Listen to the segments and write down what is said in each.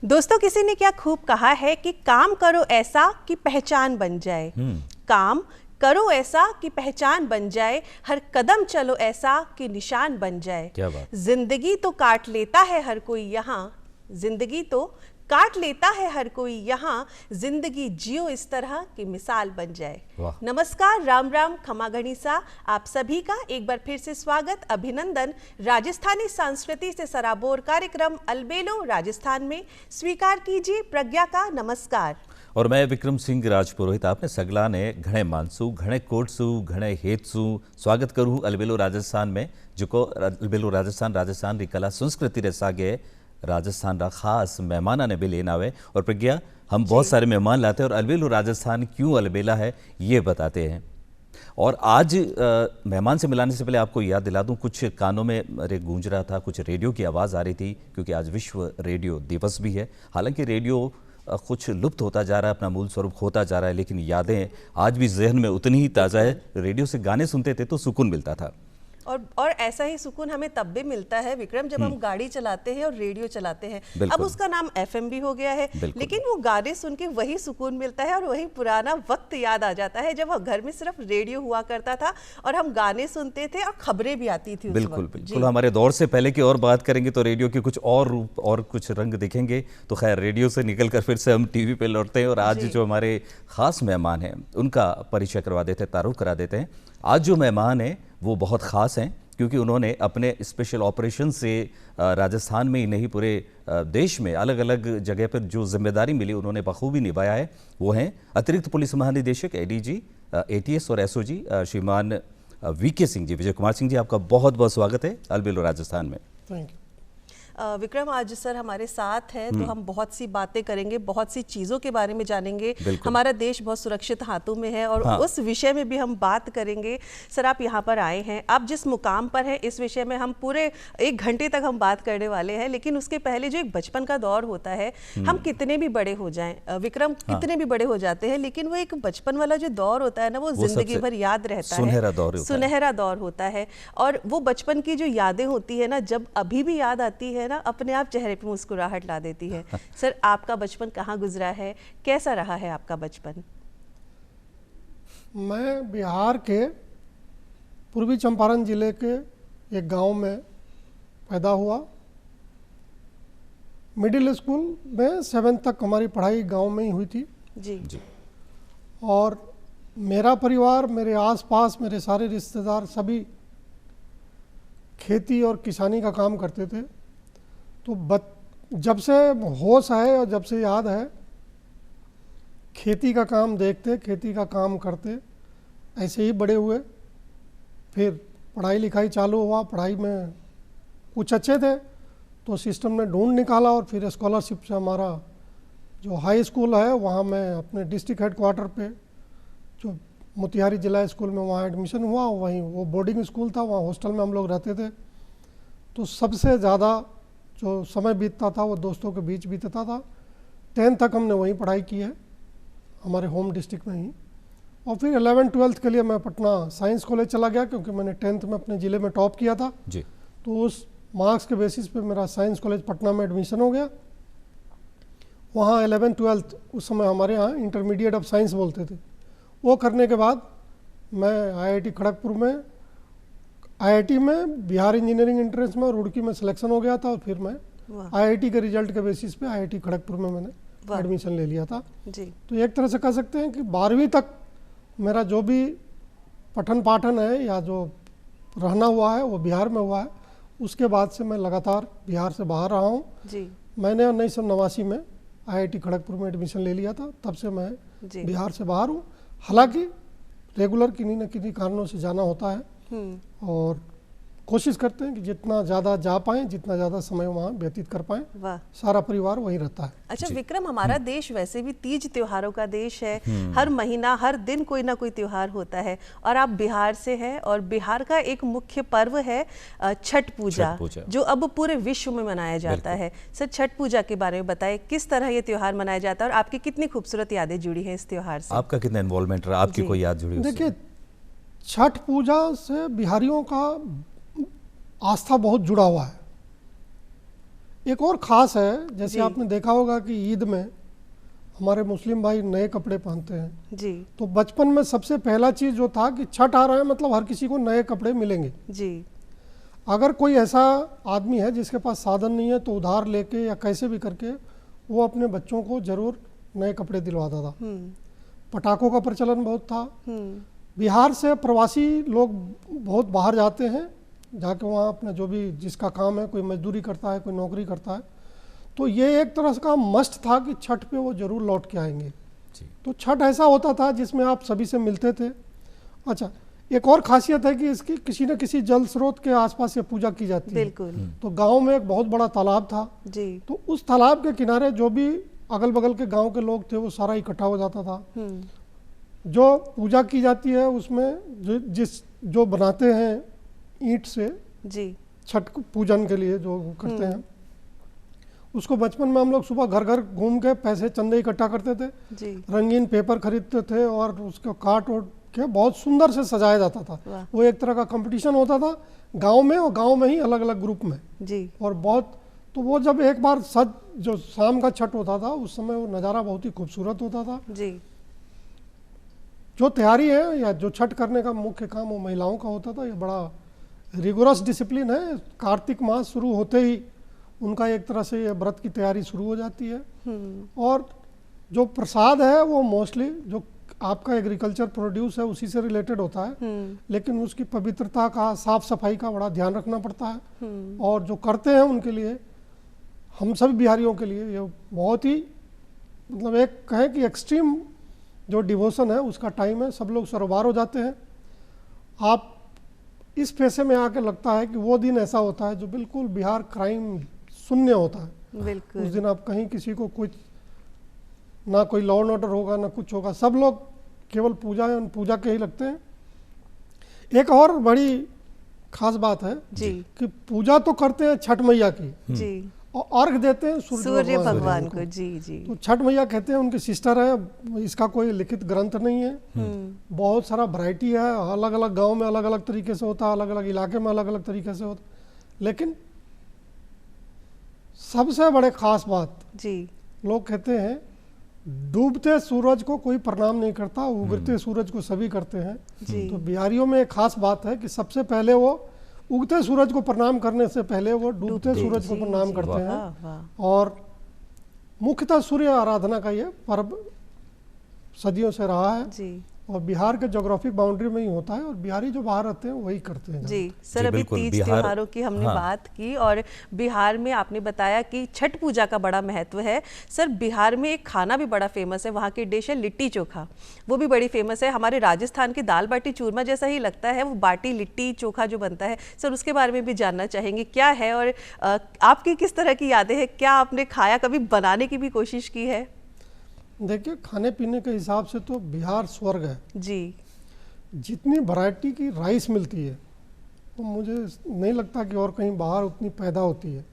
दोस्तों, किसी ने क्या खूब कहा है कि काम करो ऐसा कि पहचान बन जाए। काम करो ऐसा कि पहचान बन जाए, हर कदम चलो ऐसा कि निशान बन जाए। क्या बात। जिंदगी तो काट लेता है हर कोई यहाँ, जिंदगी तो काट लेता है हर कोई यहाँ, जिंदगी जियो इस तरह की मिसाल बन जाए। नमस्कार, राम राम, खमा गणिसा, आप सभी का एक बार फिर से स्वागत, अभिनंदन। राजस्थानी संस्कृति से सराबोर कार्यक्रम अलबेलो राजस्थान में स्वीकार कीजिए प्रज्ञा का नमस्कार। और मैं विक्रम सिंह राजपुरोहित आपने सगला ने घणे मानसू घणे कोटसू घणे हेतसू स्वागत करूँ अलबेलो राजस्थान में, जो अलबेलो राजस्थान री कला संस्कृति रे सागे राजस्थान रा खास मेहमाना ने भी लेना आवे। और प्रज्ञा, हम बहुत सारे मेहमान लाते हैं और अलबेलो राजस्थान क्यों अलबेला है ये बताते हैं। और आज मेहमान से मिलाने से पहले आपको याद दिला दूं, कुछ कानों में अरे गूंज रहा था, कुछ रेडियो की आवाज़ आ रही थी, क्योंकि आज विश्व रेडियो दिवस भी है। हालांकि रेडियो कुछ लुप्त होता जा रहा है, अपना मूल स्वरूप खोता जा रहा है, लेकिन यादें आज भी जहन में उतनी ही ताज़ा है। रेडियो से गाने सुनते थे तो सुकून मिलता था, और ऐसा ही सुकून हमें तब भी मिलता है विक्रम, जब हम गाड़ी चलाते हैं और रेडियो चलाते हैं। अब उसका नाम एफएम भी हो गया है, लेकिन वो गाने सुन के वही सुकून मिलता है और वही पुराना वक्त याद आ जाता है जब घर में सिर्फ रेडियो हुआ करता था और हम गाने सुनते थे और खबरें भी आती थी। बिल्कुल हमारे दौर से पहले की और बात करेंगे तो रेडियो के कुछ और रूप और कुछ रंग दिखेंगे। तो खैर, रेडियो से निकल कर फिर से हम टीवी पे लौटते हैं और आज जो हमारे खास मेहमान हैं उनका परिचय करवा देते हैं, तारुफ करा देते हैं। आज जो मेहमान हैं वो बहुत ख़ास हैं, क्योंकि उन्होंने अपने स्पेशल ऑपरेशन से राजस्थान में ही नहीं पूरे देश में अलग अलग जगह पर जो जिम्मेदारी मिली उन्होंने बखूबी निभाया है। वो हैं अतिरिक्त पुलिस महानिदेशक एडीजी एटीएस और एसओजी श्रीमान वीके सिंह जी। विजय कुमार सिंह जी, आपका बहुत बहुत स्वागत है अलबेलो राजस्थान में। Thank you Vikram. आज सर हमारे साथ हैं तो हम बहुत सी बातें करेंगे, बहुत सी चीज़ों के बारे में जानेंगे। हमारा देश बहुत सुरक्षित हाथों में है और उस विषय में भी हम बात करेंगे। सर, आप यहाँ पर आए हैं, आप जिस मुकाम पर हैं इस विषय में हम पूरे 1 घंटे तक हम बात करने वाले हैं। लेकिन उसके पहले जो एक बचपन का दौर होता है, हम कितने भी बड़े हो जाएं विक्रम, कितने भी बड़े हो जाते हैं, लेकिन वो एक बचपन वाला जो दौर होता है ना, वो जिंदगी भर याद रहता है। सुनहरा दौर होता है। और वो बचपन की जो यादें होती है ना, जब अभी भी याद आती है ना, अपने आप चेहरे पे मुस्कुराहट ला देती है। सर, आपका बचपन कहाँ गुजरा है, कैसा रहा है आपका बचपन? मैं बिहार के पूर्वी चंपारण जिले के एक गांव में पैदा हुआ। मिडिल स्कूल में 7th तक हमारी पढ़ाई गांव में ही हुई थी जी। और मेरा परिवार, मेरे आसपास मेरे सारे रिश्तेदार सभी खेती और किसानी का काम करते थे। तो जब से होश है और जब से याद है, खेती का काम देखते, खेती का काम करते, ऐसे ही बड़े हुए। फिर पढ़ाई लिखाई चालू हुआ, पढ़ाई में कुछ अच्छे थे तो सिस्टम ने ढूंढ निकाला और फिर स्कॉलरशिप से हमारा जो हाई स्कूल है वहाँ मैं अपने डिस्ट्रिक्ट हेडक्वार्टर पे जो मोतिहारी जिला स्कूल में वहाँ एडमिशन हुआ। वहीं वो बोर्डिंग स्कूल था, वहाँ हॉस्टल में हम लोग रहते थे। तो सबसे ज़्यादा जो समय बीतता था वो दोस्तों के बीच बीतता था। 10th तक हमने वहीं पढ़ाई की है, हमारे होम डिस्ट्रिक्ट में ही। और फिर 11th 12th के लिए मैं पटना साइंस कॉलेज चला गया, क्योंकि मैंने 10th में अपने ज़िले में टॉप किया था जी। तो उस मार्क्स के बेसिस पे मेरा साइंस कॉलेज पटना में एडमिशन हो गया। वहाँ 11th 12th उस समय हमारे यहाँ इंटरमीडिएट ऑफ साइंस बोलते थे। वो करने के बाद मैं IIT खड़गपुर में, IIT में बिहार इंजीनियरिंग एंट्रेंस में रुड़की में सिलेक्शन हो गया था। और फिर मैं IIT के रिजल्ट के बेसिस पे IIT खड़गपुर में मैंने एडमिशन ले लिया था जी। तो एक तरह से कह सकते हैं कि 12वीं तक मेरा जो भी पठन पाठन है या जो रहना हुआ है वो बिहार में हुआ है। उसके बाद से मैं लगातार बिहार से बाहर रहा हूँ जी। मैंने 1989 में IIT खड़गपुर में एडमिशन ले लिया था, तब से मैं बिहार से बाहर हूँ। हालांकि रेगुलर किन्हीं न किन्हीं कारणों से जाना होता है और कोशिश करते हैं कि जितना ज़्यादा जा पाएँ, जितना ज़्यादा समय वहाँ व्यतीत कर पाएँ। सारा परिवार वहीं रहता है। अच्छा विक्रम, हमारा देश वैसे भी तीज त्योहारों का देश है। हर महीना, हर दिन कोई ना कोई त्योहार होता है और आप बिहार से हैं और बिहार का एक मुख्य पर्व है छठ पूजा, जो अब पूरे विश्व में मनाया जाता है। सर, छठ पूजा के बारे में बताएं, किस तरह ये त्योहार मनाया जाता है और आपकी कितनी खूबसूरत यादें जुड़ी हैं इस त्योहार से? आपका कितना इन्वॉल्वमेंट रहा, आपकी कोई याद जुड़ी? देखिए, छठ पूजा से बिहारियों का आस्था बहुत जुड़ा हुआ है। एक और ख़ास है, जैसे जी। आपने देखा होगा कि ईद में हमारे मुस्लिम भाई नए कपड़े पहनते हैं। जी तो बचपन में सबसे पहला चीज़ जो था कि छठ आ रहा है मतलब हर किसी को नए कपड़े मिलेंगे। जी अगर कोई ऐसा आदमी है जिसके पास साधन नहीं है तो उधार लेके या कैसे भी करके वो अपने बच्चों को ज़रूर नए कपड़े दिलवाता था। पटाखों का प्रचलन बहुत था। बिहार से प्रवासी लोग बहुत बाहर जाते हैं, जाके वहाँ अपना जो भी जिसका काम है, कोई मजदूरी करता है, कोई नौकरी करता है, तो ये एक तरह का मस्ट था कि छठ पे वो ज़रूर लौट के आएंगे। तो छठ ऐसा होता था जिसमें आप सभी से मिलते थे। अच्छा, एक और खासियत है कि इसकी किसी न किसी जल स्रोत के आसपास ये पूजा की जाती है। बिल्कुल। तो गांव में एक बहुत बड़ा तालाब था जी। तो उस तालाब के किनारे जो भी अगल बगल के गांव के लोग थे वो सारा इकट्ठा हो जाता था। जो पूजा की जाती है उसमें जो बनाते हैं ईंट से जी छठ पूजन के लिए जो करते हैं, उसको बचपन में हम लोग सुबह घर घर घूम के पैसे चंदे इकट्ठा करते थे। जी। रंगीन पेपर खरीदते थे और उसको काट वोट के बहुत सुंदर से सजाया जाता था। वो एक तरह का कंपटीशन होता था गांव में, और गांव में ही अलग अलग ग्रुप में। जी। और बहुत, तो वो जब एक बार जो शाम का छठ होता था उस समय वो नज़ारा बहुत ही खूबसूरत होता था। जी। जो तैयारी है या जो छठ करने का मुख्य काम वो महिलाओं का होता था। ये बड़ा रिगोरस डिसिप्लिन है। कार्तिक मास शुरू होते ही उनका एक तरह से ये व्रत की तैयारी शुरू हो जाती है। और जो प्रसाद है वो मोस्टली जो आपका एग्रीकल्चर प्रोड्यूस है उसी से रिलेटेड होता है, लेकिन उसकी पवित्रता का, साफ सफाई का बड़ा ध्यान रखना पड़ता है। और जो करते हैं उनके लिए, हम सभी बिहारियों के लिए ये बहुत ही मतलब एक कहें कि एक्सट्रीम जो डिवोशन है उसका टाइम है। सब लोग सरोबार हो जाते हैं। आप इस पैसे में आके लगता है कि वो दिन ऐसा होता है जो बिल्कुल बिहार क्राइम शून्य होता है। बिल्कुल। उस दिन आप कहीं किसी को कुछ, ना कोई लॉ एंड ऑर्डर होगा ना कुछ होगा, सब लोग केवल पूजा के ही लगते हैं। एक और बड़ी खास बात है जी कि पूजा तो करते हैं छठ मैया की जी और अर्घ देते हैं सूर्य भगवान को। जी जी। तो छठ मैया कहते हैं उनकी सिस्टर है, इसका कोई लिखित ग्रंथ नहीं है। बहुत सारा वैरायटी है, अलग अलग गांव में अलग अलग तरीके से होता है, अलग अलग इलाके में अलग अलग तरीके से होता है। लेकिन सबसे बड़े खास बात, जी, लोग कहते हैं डूबते सूरज को कोई प्रणाम नहीं करता, उगते सूरज को सभी करते हैं। जी। तो बिहारियों में एक खास बात है कि सबसे पहले वो उगते सूरज को प्रणाम करने से पहले वो डूबते सूरज को प्रणाम करते हैं। और मुख्यतः सूर्य आराधना का ये पर्व सदियों से रहा है। जी। और बिहार के ज्योग्राफिक बाउंड्री में ही होता है और बिहारी जो बाहर रहते हैं वही करते हैं। जी सर, अभी तीज त्योहारों की हमने बात की और बिहार में आपने बताया कि छठ पूजा का बड़ा महत्व है। सर, बिहार में एक खाना भी बड़ा फेमस है, वहाँ की डिश है लिट्टी चोखा, वो भी बड़ी फेमस है। हमारे राजस्थान की दाल बाटी चूरमा जैसा ही लगता है वो बाटी लिट्टी चोखा जो बनता है। सर, उसके बारे में भी जानना चाहेंगे क्या है और आपकी किस तरह की यादें हैं, क्या आपने खाया, कभी बनाने की भी कोशिश की है? देखिए, खाने पीने के हिसाब से तो बिहार स्वर्ग है जी। जितनी वैरायटी की राइस मिलती है वो मुझे नहीं लगता कि और कहीं बाहर उतनी पैदा होती है।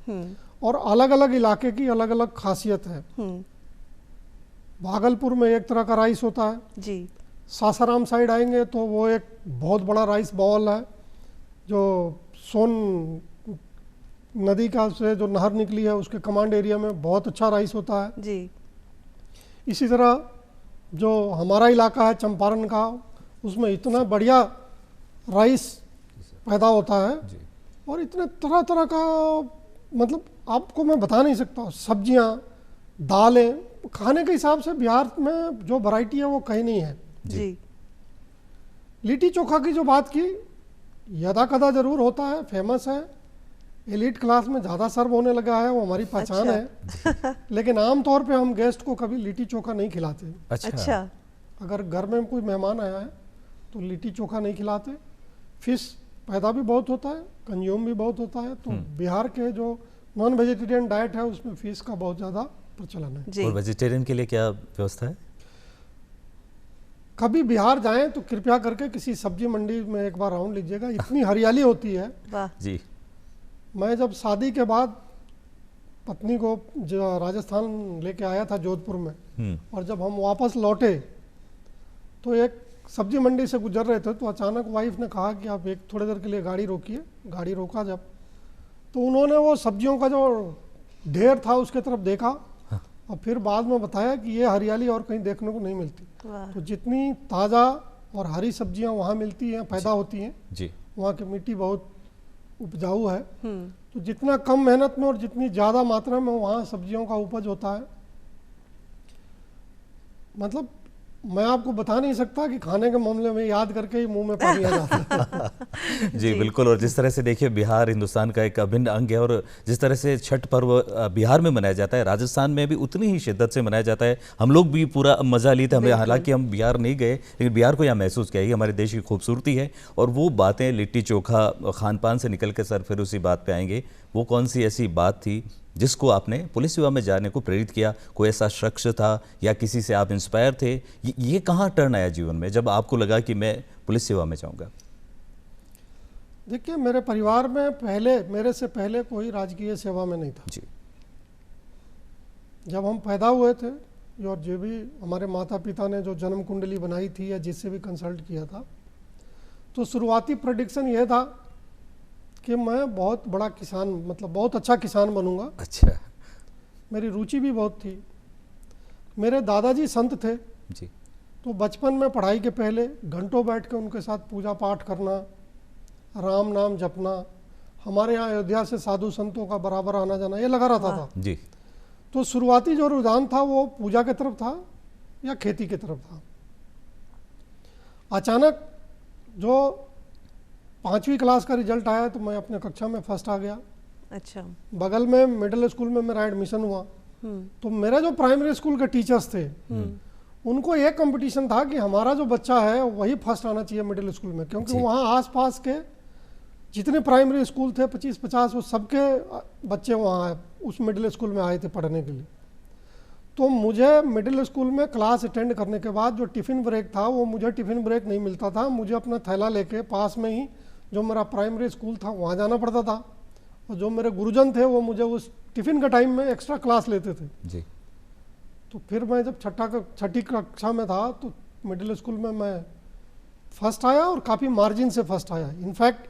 और अलग अलग इलाके की अलग अलग खासियत है। भागलपुर में एक तरह का राइस होता है जी। सासाराम साइड आएंगे तो वो एक बहुत बड़ा राइस बॉल है जो सोन नदी का से जो नहर निकली है उसके कमांड एरिया में बहुत अच्छा राइस होता है जी। इसी तरह जो हमारा इलाका है चंपारण का, उसमें इतना बढ़िया राइस पैदा होता है और इतने तरह तरह का, मतलब आपको मैं बता नहीं सकता। सब्जियां, दालें, खाने के हिसाब से बिहार में जो वैरायटी है वो कहीं नहीं है। जी। लिट्टी चोखा की जो बात की, यदा कदा जरूर होता है, फेमस है, एलिट क्लास में ज़्यादा सर्व होने लगा है, वो हमारी पहचान है। लेकिन आमतौर पे हम गेस्ट को कभी लिट्टी चोखा नहीं खिलाते। अच्छा। अगर घर में कोई मेहमान आया है तो लिट्टी चोखा नहीं खिलाते। फिश पैदा भी बहुत होता है, कंज्यूम भी बहुत होता है, तो बिहार के जो नॉन वेजिटेरियन डाइट है उसमें फिश का बहुत ज़्यादा प्रचलन है। और वेजिटेरियन के लिए क्या व्यवस्था है? कभी बिहार जाएं तो कृपया करके किसी सब्जी मंडी में एक बार राउंड लीजिएगा, इतनी हरियाली होती है। वाह जी। मैं जब शादी के बाद पत्नी को राजस्थान लेके आया था जोधपुर में, और जब हम वापस लौटे तो एक सब्जी मंडी से गुजर रहे थे तो अचानक वाइफ ने कहा कि आप एक थोड़ी देर के लिए गाड़ी रोकिए। गाड़ी रोका जब, तो उन्होंने वो सब्जियों का जो ढेर था उसके तरफ देखा और फिर बाद में बताया कि ये हरियाली और कहीं देखने को नहीं मिलती। तो जितनी ताज़ा और हरी सब्जियां वहाँ मिलती हैं, पैदा होती हैं जी, वहाँ की मिट्टी बहुत उपजाऊ है, तो जितना कम मेहनत में और जितनी ज़्यादा मात्रा में वहाँ सब्जियों का उपज होता है, मतलब मैं आपको बता नहीं सकता कि खाने के मामले में याद करके ही मुंह में पानी आ जाता है। जी बिल्कुल। और जिस तरह से देखिए बिहार हिंदुस्तान का एक अभिन्न अंग है, और जिस तरह से छठ पर्व बिहार में मनाया जाता है, राजस्थान में भी उतनी ही शिद्दत से मनाया जाता है। हम लोग भी पूरा मजा लिए थे, हमें हालांकि हम बिहार नहीं गए, लेकिन बिहार को यहाँ महसूस किया कि हमारे देश की खूबसूरती है। और वो बातें लिट्टी चोखा खान पान से निकल के सर फिर उसी बात पे आएंगे, वो कौन सी ऐसी बात थी जिसको आपने पुलिस सेवा में जाने को प्रेरित किया? कोई ऐसा शख्स था या किसी से आप इंस्पायर थे? ये कहाँ टर्न आया जीवन में जब आपको लगा कि मैं पुलिस सेवा में जाऊंगा? देखिए, मेरे परिवार में मेरे से पहले कोई राजकीय सेवा में नहीं था जी। जब हम पैदा हुए थे, और जो भी हमारे माता पिता ने जो जन्म कुंडली बनाई थी या जिससे भी कंसल्ट किया था, तो शुरुआती प्रेडिक्शन यह था कि मैं बहुत बड़ा किसान, मतलब बहुत अच्छा किसान बनूंगा। अच्छा। मेरी रुचि भी बहुत थी। मेरे दादाजी संत थे जी। तो बचपन में पढ़ाई के पहले घंटों बैठ के उनके साथ पूजा पाठ करना, राम नाम जपना, हमारे यहाँ अयोध्या से साधु संतों का बराबर आना जाना, ये लगा रहता था जी। तो शुरुआती जो रुझान था वो पूजा की तरफ था या खेती की तरफ था। अचानक जो 5वीं क्लास का रिजल्ट आया तो मैं अपने कक्षा में फर्स्ट आ गया। अच्छा। बगल में मिडिल स्कूल में मेरा एडमिशन हुआ, तो मेरे जो प्राइमरी स्कूल के टीचर्स थे उनको एक कंपटीशन था कि हमारा जो बच्चा है वही फर्स्ट आना चाहिए मिडिल स्कूल में, क्योंकि वहाँ आसपास के जितने प्राइमरी स्कूल थे 25-50 वो सबके बच्चे वहाँ उस मिडिल स्कूल में आए थे पढ़ने के लिए। तो मुझे मिडिल स्कूल में क्लास अटेंड करने के बाद जो टिफ़िन ब्रेक था वो मुझे टिफ़िन ब्रेक नहीं मिलता था, मुझे अपना थैला लेके पास में ही जो मेरा प्राइमरी स्कूल था वहाँ जाना पड़ता था, और जो मेरे गुरुजन थे वो मुझे उस टिफ़िन के टाइम में एक्स्ट्रा क्लास लेते थे जी। तो फिर मैं जब छठी कक्षा में था तो मिडिल स्कूल में मैं फर्स्ट आया और काफ़ी मार्जिन से फर्स्ट आया। इनफैक्ट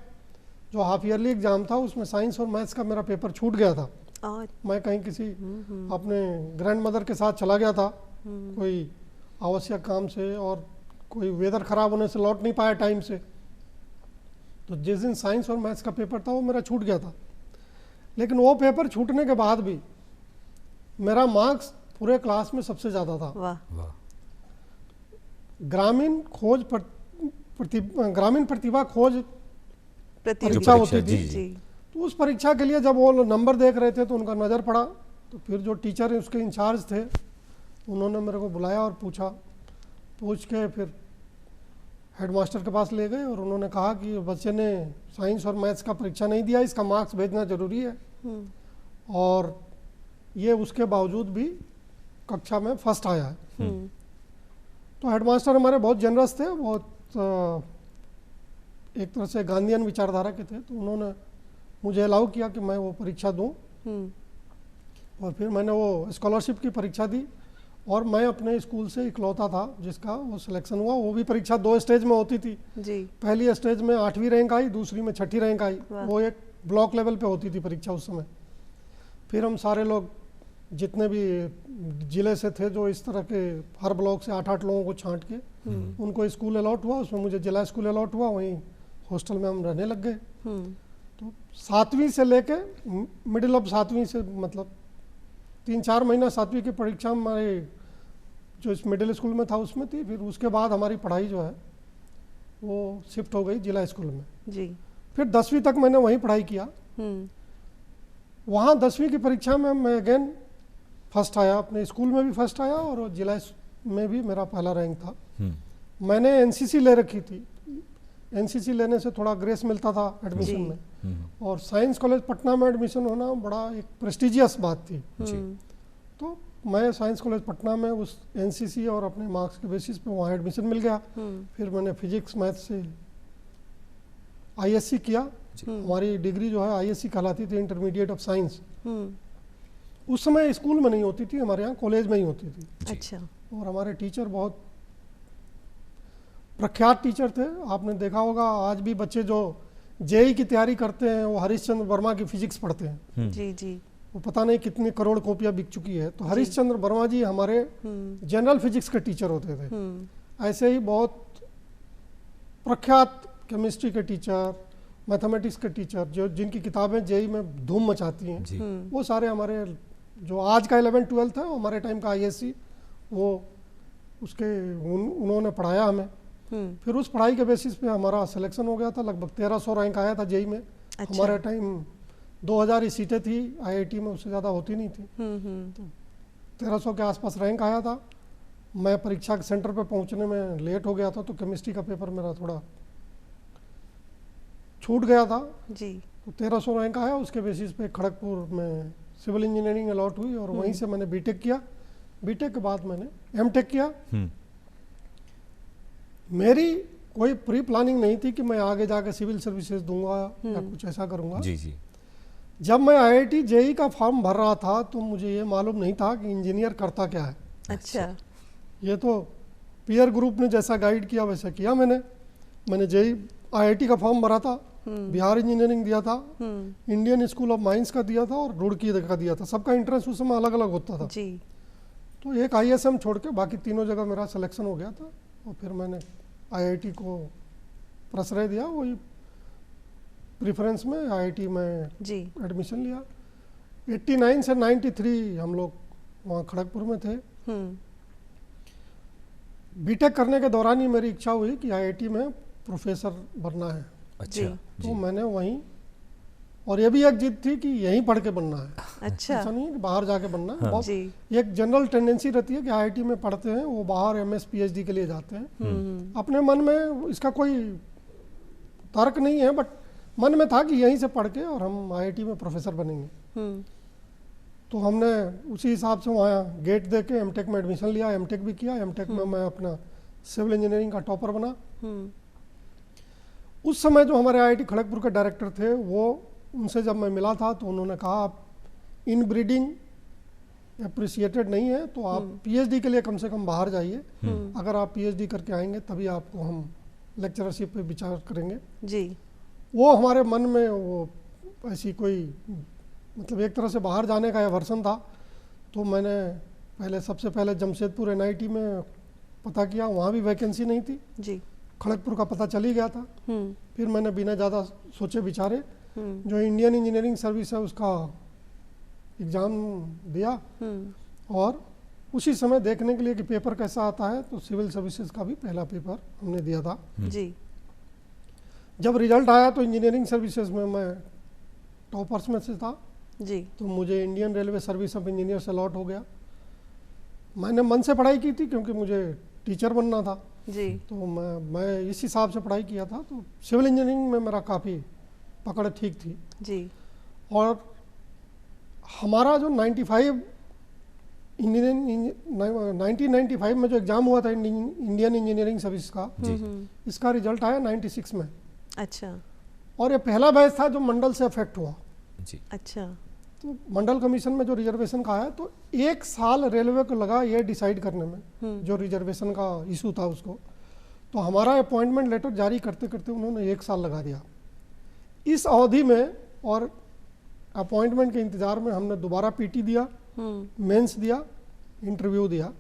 जो हाफ ईयरली एग्ज़ाम था उसमें साइंस और मैथ्स का मेरा पेपर छूट गया था। मैं कहीं किसी अपने ग्रैंड मदर के साथ चला गया था कोई आवश्यक काम से, और कोई वेदर ख़राब होने से लौट नहीं पाया टाइम से, तो जिस दिन साइंस और मैथ्स का पेपर था वो मेरा छूट गया था। लेकिन वो पेपर छूटने के बाद भी मेरा मार्क्स पूरे क्लास में सबसे ज़्यादा था। वाह। ग्रामीण प्रतिभा खोज परीक्षा होती थी, तो उस परीक्षा के लिए जब वो नंबर देख रहे थे तो उनका नज़र पड़ा, तो फिर जो टीचर उसके इंचार्ज थे उन्होंने मेरे को बुलाया और पूछ के फिर हेडमास्टर के पास ले गए, और उन्होंने कहा कि बच्चे ने साइंस और मैथ्स का परीक्षा नहीं दिया, इसका मार्क्स भेजना ज़रूरी है। और ये उसके बावजूद भी कक्षा में फर्स्ट आया है। तो हेडमास्टर हमारे बहुत जनरस थे, बहुत एक तरह से गांधीयन विचारधारा के थे, तो उन्होंने मुझे अलाउ किया कि मैं वो परीक्षा दूं। और फिर मैंने वो स्कॉलरशिप की परीक्षा दी, और मैं अपने स्कूल से इकलौता था जिसका वो सिलेक्शन हुआ। वो भी परीक्षा 2 स्टेज में होती थी जी। पहली स्टेज में 8वीं रैंक आई, दूसरी में 6ठी रैंक आई। वो एक ब्लॉक लेवल पे होती थी परीक्षा उस समय। फिर हम सारे लोग जितने भी ज़िले से थे जो इस तरह के हर ब्लॉक से 8-8 लोगों को छांट के उनको स्कूल अलॉट हुआ, उसमें मुझे जिला स्कूल अलॉट हुआ, वहीं हॉस्टल में हम रहने लग गए। तो 7वीं से लेके मिडिल ऑफ 7वीं से, मतलब 3-4 महीना 7वीं की परीक्षा हमारे जो इस मिडिल स्कूल में था उसमें थी। फिर उसके बाद हमारी पढ़ाई जो है वो शिफ्ट हो गई जिला स्कूल में जी। फिर 10वीं तक मैंने वहीं पढ़ाई किया। वहाँ 10वीं की परीक्षा में मैं अगेन फर्स्ट आया, अपने स्कूल में भी फर्स्ट आया और जिला में भी मेरा पहला रैंक था। मैंने एनसीसी ले रखी थी, एनसीसी लेने से थोड़ा ग्रेस मिलता था एडमिशन में, और साइंस कॉलेज पटना में एडमिशन होना बड़ा एक प्रेस्टिजियस बात थी। तो मैं साइंस कॉलेज पटना में उस एनसीसी और अपने मार्क्स के बेसिस पे वहाँ एडमिशन मिल गया। फिर मैंने फिजिक्स मैथ्स से आईएससी किया। हमारी डिग्री जो है आईएससी कहलाती थी, इंटरमीडिएट ऑफ साइंस। उस समय स्कूल में नहीं होती थी, हमारे यहाँ कॉलेज में ही होती थी। अच्छा। और हमारे टीचर बहुत प्रख्यात टीचर थे। आपने देखा होगा आज भी बच्चे जो जेईई की तैयारी करते हैं वो हरीश चंद्र वर्मा की फिजिक्स पढ़ते हैं। जी जी। वो पता नहीं कितनी करोड़ कॉपियां बिक चुकी है। तो हरीश चंद्र वर्मा जी हमारे जनरल फिजिक्स के टीचर होते थे। ऐसे ही बहुत प्रख्यात केमिस्ट्री के टीचर, मैथमेटिक्स के टीचर, जो जिनकी किताबें जेई में धूम मचाती हैं, वो सारे हमारे, जो आज का 11th 12th है वो हमारे टाइम का ISC, वो उसके उन्होंने पढ़ाया हमें। फिर उस पढ़ाई के बेसिस पे हमारा सिलेक्शन हो गया था, लगभग 1300 रैंक आया था जेई में। अच्छा। हमारे टाइम 2000 ही सीटें थी IIT में, उससे ज़्यादा होती नहीं थी। तो 1300 के आसपास रैंक आया था। मैं परीक्षा के सेंटर पे पहुंचने में लेट हो गया था, तो केमिस्ट्री का पेपर मेरा थोड़ा छूट गया था जी। तो 1300 रैंक आया, उसके बेसिस पे खड़गपुर में सिविल इंजीनियरिंग अलॉट हुई और वहीं से मैंने बीटेक किया। बीटेक के बाद मैंने एमटेक किया। मेरी कोई प्री प्लानिंग नहीं थी कि मैं आगे जाकर सिविल सर्विसेज दूंगा या कुछ ऐसा करूंगा। जी जी। जब मैं IIT जेई का फॉर्म भर रहा था तो मुझे ये मालूम नहीं था कि इंजीनियर करता क्या है। अच्छा। ये तो पीयर ग्रुप ने जैसा गाइड किया वैसा किया मैंने जेई IIT का फॉर्म भरा था, बिहार इंजीनियरिंग दिया था, इंडियन स्कूल ऑफ माइंस का दिया था और रुड़की का दिया था। सबका इंट्रेंस उस समय अलग अलग होता था जी। तो एक ISM छोड़ के बाकी तीनों जगह मेरा सिलेक्शन हो गया था और फिर मैंने IIT को प्रश्रय दिया, वही प्रेफरेंस में IIT में जी एडमिशन लिया। 89 से 93 हम लोग वहाँ खड़गपुर में थे। बीटेक करने के दौरान ही मेरी इच्छा हुई कि IIT में प्रोफेसर बनना है। अच्छा। तो मैंने वहीं, और ये भी एक जिद थी कि यहीं पढ़ के बनना है। अच्छा। ऐसा नहीं कि बाहर जाके बनना है। बहुत एक जनरल टेंडेंसी रहती है कि IIT में पढ़ते हैं वो बाहर MS PhD के लिए जाते हैं। अपने मन में इसका कोई तर्क नहीं है, बट मन में था कि यहीं से पढ़ के और हम IIT में प्रोफेसर बनेंगे। तो हमने उसी हिसाब से वहाँ गेट दे के एमटेक में एडमिशन लिया। एमटेक भी किया। एमटेक में मैं अपना सिविल इंजीनियरिंग का टॉपर बना। उस समय जो हमारे IIT खड़गपुर के डायरेक्टर थे, वो उनसे जब मैं मिला था तो उन्होंने कहा आप इन ब्रीडिंग अप्रिशिएटेड नहीं है, तो आप PhD के लिए कम से कम बाहर जाइए। अगर आप PhD करके आएंगे तभी आपको हम लेक्चरशिप पे विचार करेंगे जी। वो हमारे मन में वो ऐसी कोई, मतलब एक तरह से बाहर जाने का एवर्सन था। तो मैंने सबसे पहले जमशेदपुर NIT में पता किया, वहाँ भी वैकेंसी नहीं थी जी। खड़गपुर का पता चल ही गया था। फिर मैंने बिना ज़्यादा सोचे विचारे जो इंडियन इंजीनियरिंग सर्विस है उसका एग्ज़ाम दिया और उसी समय देखने के लिए कि पेपर कैसा आता है, तो सिविल सर्विसेज का भी पहला पेपर हमने दिया था जी। जब रिजल्ट आया तो इंजीनियरिंग सर्विसेज में मैं टॉपर्स में से था जी। तो मुझे Indian railway service of engineer से अलॉट हो गया। मैंने मन से पढ़ाई की थी क्योंकि मुझे टीचर बनना था जी। तो मैं इस हिसाब से पढ़ाई किया था। तो सिविल इंजीनियरिंग में मेरा काफ़ी पकड़ ठीक थी जी। और हमारा जो 1995 में जो एग्ज़ाम हुआ था इंडियन इंजीनियरिंग सर्विस का जी, इसका रिजल्ट आया 96 में। अच्छा। और ये पहला बैच था जो मंडल से अफेक्ट हुआ जी। अच्छा। तो मंडल कमीशन में जो रिजर्वेशन का आया, तो 1 साल रेलवे को लगा ये डिसाइड करने में जो रिजर्वेशन का इशू था उसको। तो हमारा अपॉइंटमेंट लेटर जारी करते करते उन्होंने 1 साल लगा दिया। इस अवधि में और अपॉइंटमेंट के इंतजार में हमने दोबारा PT दिया, मेंस दिया, इंटरव्यू दिया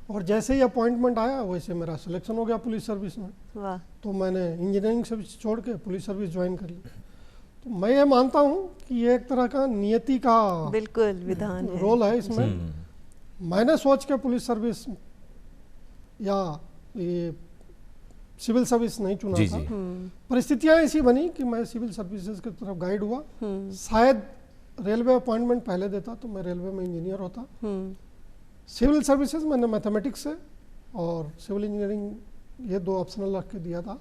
और जैसे ही अपॉइंटमेंट आया वैसे मेरा सिलेक्शन हो गया पुलिस सर्विस में। वाह। तो मैंने इंजीनियरिंग सर्विस छोड़ के पुलिस सर्विस ज्वाइन कर ली। तो मैं ये मानता हूँ कि ये एक तरह का नियति का बिल्कुल विधान रोल है इसमें। मैंने सोच के पुलिस सर्विस या ये सिविल सर्विस नहीं चुना था। परिस्थितियां ऐसी बनी कि मैं सिविल सर्विसेज की तरफ गाइड हुआ। शायद रेलवे अपॉइंटमेंट पहले देता तो मैं रेलवे में इंजीनियर होता। सिविल सर्विसेज मैंने मैथमेटिक्स से और सिविल इंजीनियरिंग ये 2 ऑप्शनल रख के दिया था।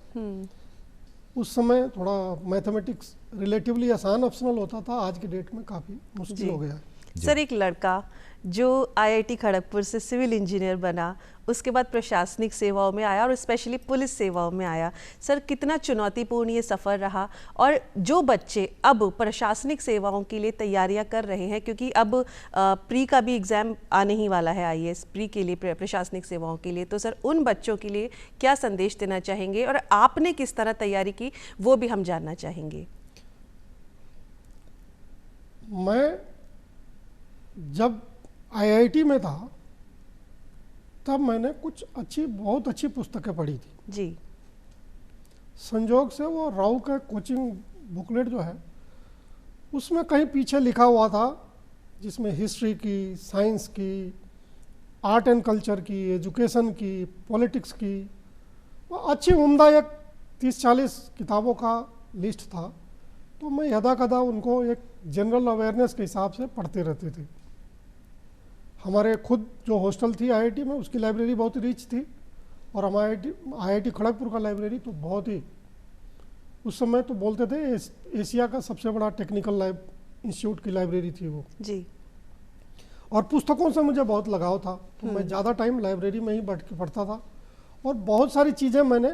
उस समय थोड़ा मैथमेटिक्स रिलेटिवली आसान ऑप्शनल होता था, आज के डेट में काफ़ी मुश्किल हो गया। सर, एक लड़का जो IIT खड़गपुर से सिविल इंजीनियर बना, उसके बाद प्रशासनिक सेवाओं में आया और स्पेशली पुलिस सेवाओं में आया। सर, कितना चुनौतीपूर्ण ये सफ़र रहा। और जो बच्चे अब प्रशासनिक सेवाओं के लिए तैयारियां कर रहे हैं, क्योंकि अब प्री का भी एग्ज़ाम आने ही वाला है, IAS प्री के लिए, प्रशासनिक सेवाओं के लिए, तो सर उन बच्चों के लिए क्या संदेश देना चाहेंगे और आपने किस तरह तैयारी की वो भी हम जानना चाहेंगे। मैं जब आईआईटी में था तब मैंने कुछ बहुत अच्छी पुस्तकें पढ़ी थी जी। संजोग से वो राव का कोचिंग बुकलेट जो है उसमें कहीं पीछे लिखा हुआ था, जिसमें हिस्ट्री की, साइंस की, आर्ट एंड कल्चर की, एजुकेशन की, पॉलिटिक्स की, वो अच्छी उम्दा एक 30-40 किताबों का लिस्ट था। तो मैं यदा कदा उनको एक जनरल अवेयरनेस के हिसाब से पढ़ते रहते थे। हमारे खुद जो हॉस्टल थी आईआईटी में, उसकी लाइब्रेरी बहुत रिच थी, और हमारे आईआईटी खड़गपुर का लाइब्रेरी तो बहुत ही, उस समय तो बोलते थे एशिया का सबसे बड़ा टेक्निकल इंस्टीट्यूट की लाइब्रेरी थी वो जी। और पुस्तकों से मुझे बहुत लगाव था, तो मैं ज़्यादा टाइम लाइब्रेरी में ही बैठ के पढ़ता था। और बहुत सारी चीज़ें मैंने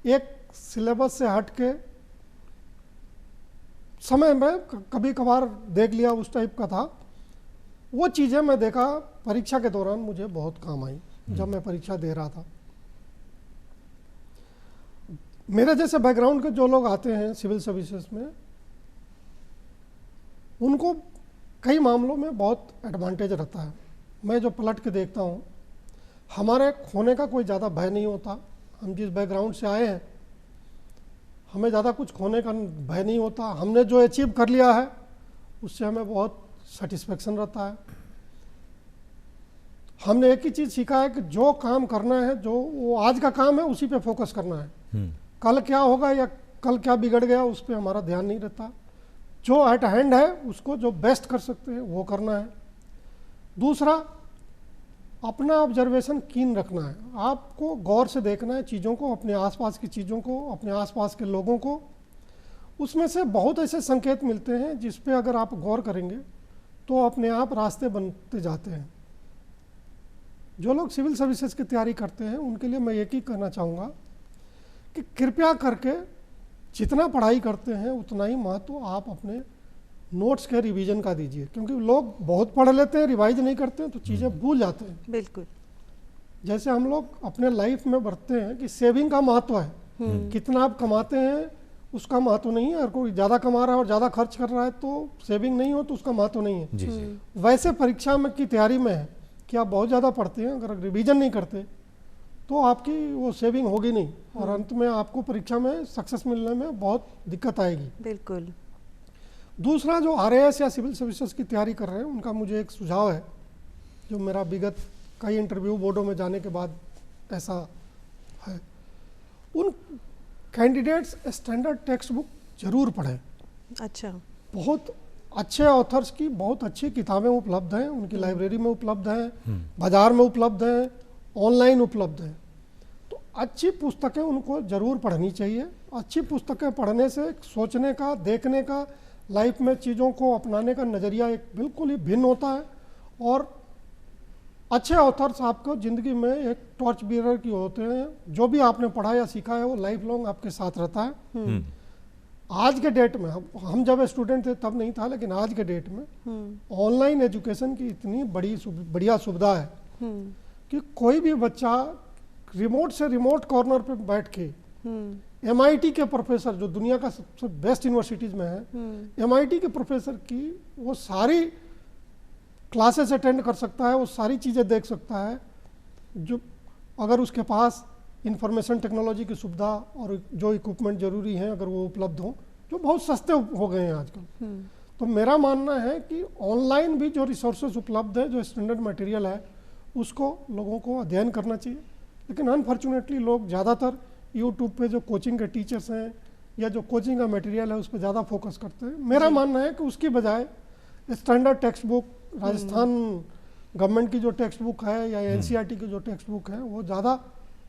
एक सिलेबस से हट के समय में कभी कभार देख लिया, उस टाइप का था। वो चीज़ें मैं देखा परीक्षा के दौरान मुझे बहुत काम आई जब मैं परीक्षा दे रहा था। मेरे जैसे बैकग्राउंड के जो लोग आते हैं सिविल सर्विसेज में, उनको कई मामलों में बहुत एडवांटेज रहता है। मैं जो पलट के देखता हूँ, हमारे खोने का कोई ज़्यादा भय नहीं होता। हम जिस बैकग्राउंड से आए हैं, हमें ज़्यादा कुछ खोने का भय नहीं होता। हमने जो अचीव कर लिया है उससे हमें बहुत सेटिस्फेक्शन रहता है। हमने एक ही चीज़ सीखा है कि जो काम करना है, जो वो आज का काम है, उसी पे फोकस करना है। कल क्या होगा या कल क्या बिगड़ गया उस पर हमारा ध्यान नहीं रहता। जो एट हैंड है उसको जो बेस्ट कर सकते हैं वो करना है। दूसरा, अपना ऑब्जर्वेशन कीन रखना है। आपको गौर से देखना है चीज़ों को, अपने आसपास की चीज़ों को, अपने आसपास के लोगों को। उसमें से बहुत ऐसे संकेत मिलते हैं जिस पे अगर आप गौर करेंगे तो अपने आप रास्ते बनते जाते हैं। जो लोग सिविल सर्विसेज की तैयारी करते हैं उनके लिए मैं एक ही कहना चाहूँगा कि कृपया करके जितना पढ़ाई करते हैं उतना ही महत्व आप अपने नोट्स के रिवीजन का दीजिए, क्योंकि लोग बहुत पढ़ लेते हैं, रिवाइज नहीं करते हैं तो चीज़ें भूल जाते हैं। बिल्कुल। जैसे हम लोग अपने लाइफ में बढ़ते हैं कि सेविंग का महत्व है, कितना आप कमाते हैं उसका महत्व नहीं है। अगर कोई ज़्यादा कमा रहा है और ज़्यादा खर्च कर रहा है तो सेविंग नहीं हो तो उसका महत्व नहीं है। जी। वैसे परीक्षा में की तैयारी में है कि आप बहुत ज़्यादा पढ़ते हैं, अगर रिवीजन नहीं करते तो आपकी वो सेविंग होगी नहीं, और अंत में आपको परीक्षा में सक्सेस मिलने में बहुत दिक्कत आएगी। बिल्कुल। दूसरा, जो आरएएस या सिविल सर्विसेज की तैयारी कर रहे हैं उनका मुझे एक सुझाव है, जो मेरा विगत कई इंटरव्यू बोर्डों में जाने के बाद ऐसा है, उन कैंडिडेट्स स्टैंडर्ड टेक्स्ट बुक जरूर पढ़ें। अच्छा। बहुत अच्छे ऑथर्स की बहुत अच्छी किताबें उपलब्ध हैं, उनकी लाइब्रेरी में उपलब्ध हैं, बाजार में उपलब्ध हैं, ऑनलाइन उपलब्ध हैं। तो अच्छी पुस्तकें उनको ज़रूर पढ़नी चाहिए। अच्छी पुस्तकें पढ़ने से सोचने का, देखने का, लाइफ में चीज़ों को अपनाने का नज़रिया एक बिल्कुल ही भिन्न होता है। और अच्छे ऑथर्स आपको ज़िंदगी में एक टॉर्च बीरर की होते हैं। जो भी आपने पढ़ा या सीखा है वो लाइफ लॉन्ग आपके साथ रहता है। आज के डेट में, हम जब स्टूडेंट थे तब नहीं था, लेकिन आज के डेट में ऑनलाइन एजुकेशन की इतनी बढ़िया सुविधा है कि कोई भी बच्चा रिमोट से रिमोट कॉर्नर पे बैठ के MIT के प्रोफेसर, जो दुनिया का सबसे बेस्ट यूनिवर्सिटीज़ में है, MIT के प्रोफेसर की वो सारी क्लासेस अटेंड कर सकता है, वो सारी चीज़ें देख सकता है, जो अगर उसके पास इंफॉर्मेशन टेक्नोलॉजी की सुविधा और जो इक्विपमेंट जरूरी हैं अगर वो उपलब्ध हों, जो बहुत सस्ते हो गए हैं आजकल। तो मेरा मानना है कि ऑनलाइन भी जो रिसोर्सेज उपलब्ध है, जो स्टैंडर्ड मटेरियल है, उसको लोगों को अध्ययन करना चाहिए। लेकिन अनफॉर्चुनेटली लोग ज़्यादातर यूट्यूब पे जो कोचिंग के टीचर्स हैं या जो कोचिंग का मटेरियल है उस पर ज़्यादा फोकस करते हैं। मेरा मानना है कि उसकी बजाय standard text book, Rajasthan government की जो टेक्स्ट बुक है या NCERT की जो टेक्स्ट बुक है, वो ज़्यादा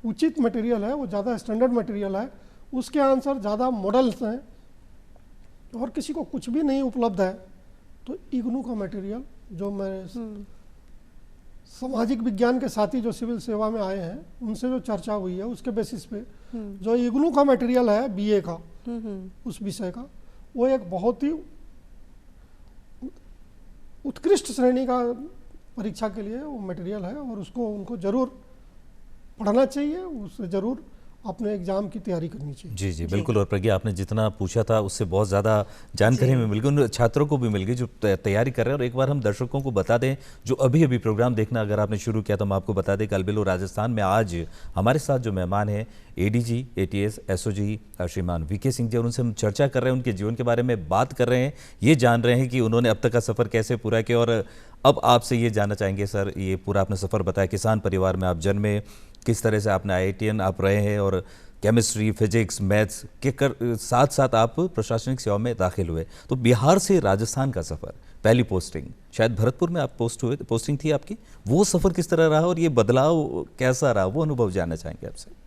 उचित मटेरियल है, वो ज़्यादा स्टैंडर्ड मटेरियल है, उसके आंसर ज़्यादा मॉडल्स हैं। और किसी को कुछ भी नहीं उपलब्ध है तो इग्नू का मटेरियल, जो मेरे सामाजिक विज्ञान के साथी जो सिविल सेवा में आए हैं उनसे जो चर्चा हुई है उसके बेसिस पे जो इग्नू का मटेरियल है BA का, उस विषय का, वो एक बहुत ही उत्कृष्ट श्रेणी का परीक्षा के लिए वो मटेरियल है, और उसको उनको ज़रूर पढ़ना चाहिए, उससे ज़रूर अपने एग्ज़ाम की तैयारी करनी चाहिए। जी जी बिल्कुल। और प्रज्ञा, आपने जितना पूछा था उससे बहुत ज़्यादा जानकारी हमें मिल गई, उन छात्रों को भी मिल गई जो तैयारी कर रहे हैं। और एक बार हम दर्शकों को बता दें जो अभी अभी प्रोग्राम देखना अगर आपने शुरू किया तो हम आपको बता दें कि अलबेलो राजस्थान में आज हमारे साथ जो मेहमान हैं ADG ATS SOG श्रीमान VK सिंह जी, और उनसे हम चर्चा कर रहे हैं, उनके जीवन के बारे में बात कर रहे हैं, ये जान रहे हैं कि उन्होंने अब तक का सफ़र कैसे पूरा किया। और अब आपसे ये जानना चाहेंगे सर, ये पूरा आपने सफ़र बताया, किसान परिवार में आप जन्मे, किस तरह से आपने IITian आप रहे हैं और केमिस्ट्री फिजिक्स मैथ्स के साथ साथ आप प्रशासनिक सेवा में दाखिल हुए। तो बिहार से राजस्थान का सफ़र, पहली पोस्टिंग शायद भरतपुर में आप पोस्टिंग थी आपकी, वो सफ़र किस तरह रहा और ये बदलाव कैसा रहा, वो अनुभव जानना चाहेंगे आपसे।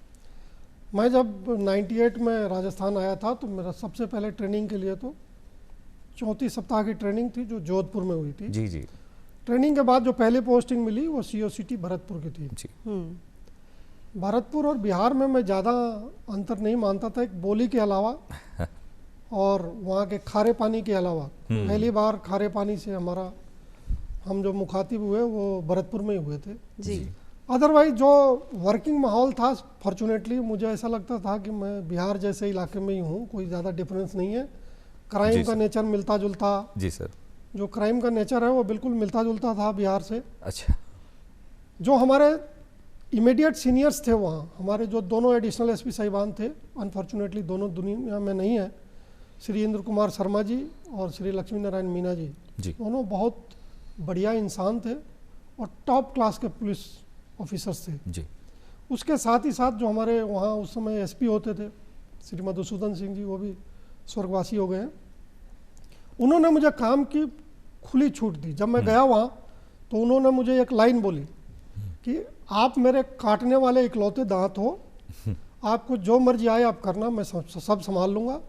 मैं जब 98 में राजस्थान आया था तो मेरा सबसे पहले ट्रेनिंग के लिए तो 34 सप्ताह की ट्रेनिंग थी जो जोधपुर में हुई थी। जी जी। ट्रेनिंग के बाद जो पहली पोस्टिंग मिली वो COCT भरतपुर की थी। जी। भरतपुर और बिहार में मैं ज़्यादा अंतर नहीं मानता था, एक बोली के अलावा और वहाँ के खारे पानी के अलावा। पहली बार खारे पानी से हम जो मुखातिब हुए वो भरतपुर में ही हुए थे। जी। अदरवाइज जो वर्किंग माहौल था, फॉर्चुनेटली मुझे ऐसा लगता था कि मैं बिहार जैसे इलाके में ही हूँ, कोई ज़्यादा डिफरेंस नहीं है। क्राइम का नेचर मिलता जुलता। जी सर। जो क्राइम का नेचर है वो बिल्कुल मिलता जुलता था बिहार से। अच्छा। जो हमारे इमीडिएट सीनियर्स थे वहाँ, हमारे जो दोनों एडिशनल SP साहिबान थे, अनफॉर्चुनेटली दोनों दुनिया में नहीं है, श्री इंद्र कुमार शर्मा जी और श्री लक्ष्मी नारायण मीना जी, दोनों बहुत बढ़िया इंसान थे और टॉप क्लास के पुलिस ऑफिसर्स थे जी। उसके साथ ही साथ जो हमारे वहाँ उस समय SP होते थे श्री मधुसूदन सिंह जी, वो भी स्वर्गवासी हो गए हैं। उन्होंने मुझे काम की खुली छूट दी। जब मैं गया वहाँ तो उन्होंने मुझे एक लाइन बोली कि आप मेरे काटने वाले इकलौते दांत हो, आपको जो मर्जी आए आप करना, मैं सब संभाल लूँगा,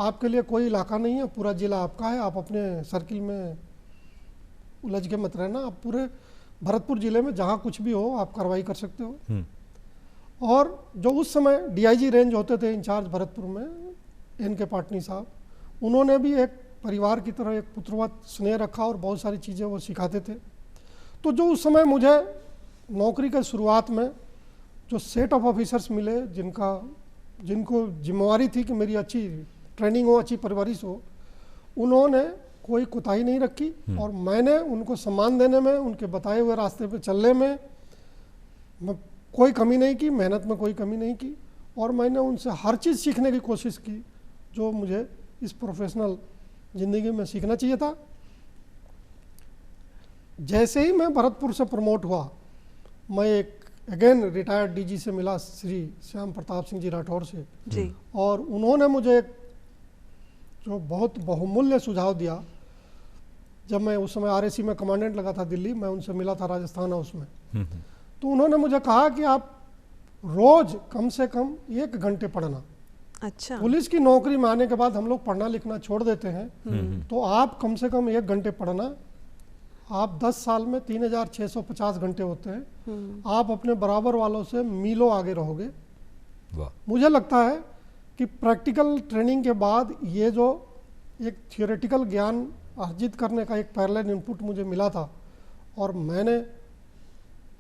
आपके लिए कोई इलाका नहीं है, पूरा जिला आपका है, आप अपने सर्किल में उलझ के मत रहना, आप पूरे भरतपुर जिले में जहाँ कुछ भी हो आप कार्रवाई कर सकते हो। और जो उस समय DIG रेंज होते थे इंचार्ज भरतपुर में, NK पाटनी साहब, उन्होंने भी एक परिवार की तरह एक पुत्रवत स्नेह रखा और बहुत सारी चीज़ें वो सिखाते थे। तो जो उस समय मुझे नौकरी के शुरुआत में जो सेट ऑफ ऑफिसर्स मिले, जिनको जिम्मेवारी थी कि मेरी अच्छी ट्रेनिंग हो, अच्छी परवरिश हो, उन्होंने कोई कोताही नहीं रखी और मैंने उनको सम्मान देने में, उनके बताए हुए रास्ते पे चलने में कोई कमी नहीं की, मेहनत में कोई कमी नहीं की और मैंने उनसे हर चीज़ सीखने की कोशिश की जो मुझे इस प्रोफेशनल ज़िंदगी में सीखना चाहिए था। जैसे ही मैं भरतपुर से प्रमोट हुआ, मैं एक अगेन रिटायर्ड DG से मिला, श्री श्याम प्रताप सिंह जी राठौर से जी। और उन्होंने मुझे एक जो बहुत बहुमूल्य सुझाव दिया। जब मैं उस समय RAC में कमांडेंट लगा था दिल्ली, मैं उनसे मिला था राजस्थान हाउस में, तो उन्होंने मुझे कहा कि आप रोज कम से कम 1 घंटे पढ़ना। अच्छा। पुलिस की नौकरी में आने के बाद हम लोग पढ़ना लिखना छोड़ देते हैं, तो आप कम से कम 1 घंटे पढ़ना। आप 10 साल में 3650 घंटे होते हैं, आप अपने बराबर वालों से मीलों आगे रहोगे। मुझे लगता है कि प्रैक्टिकल ट्रेनिंग के बाद ये जो एक थियोरेटिकल ज्ञान अर्जित करने का एक पैरेलल इनपुट मुझे मिला था और मैंने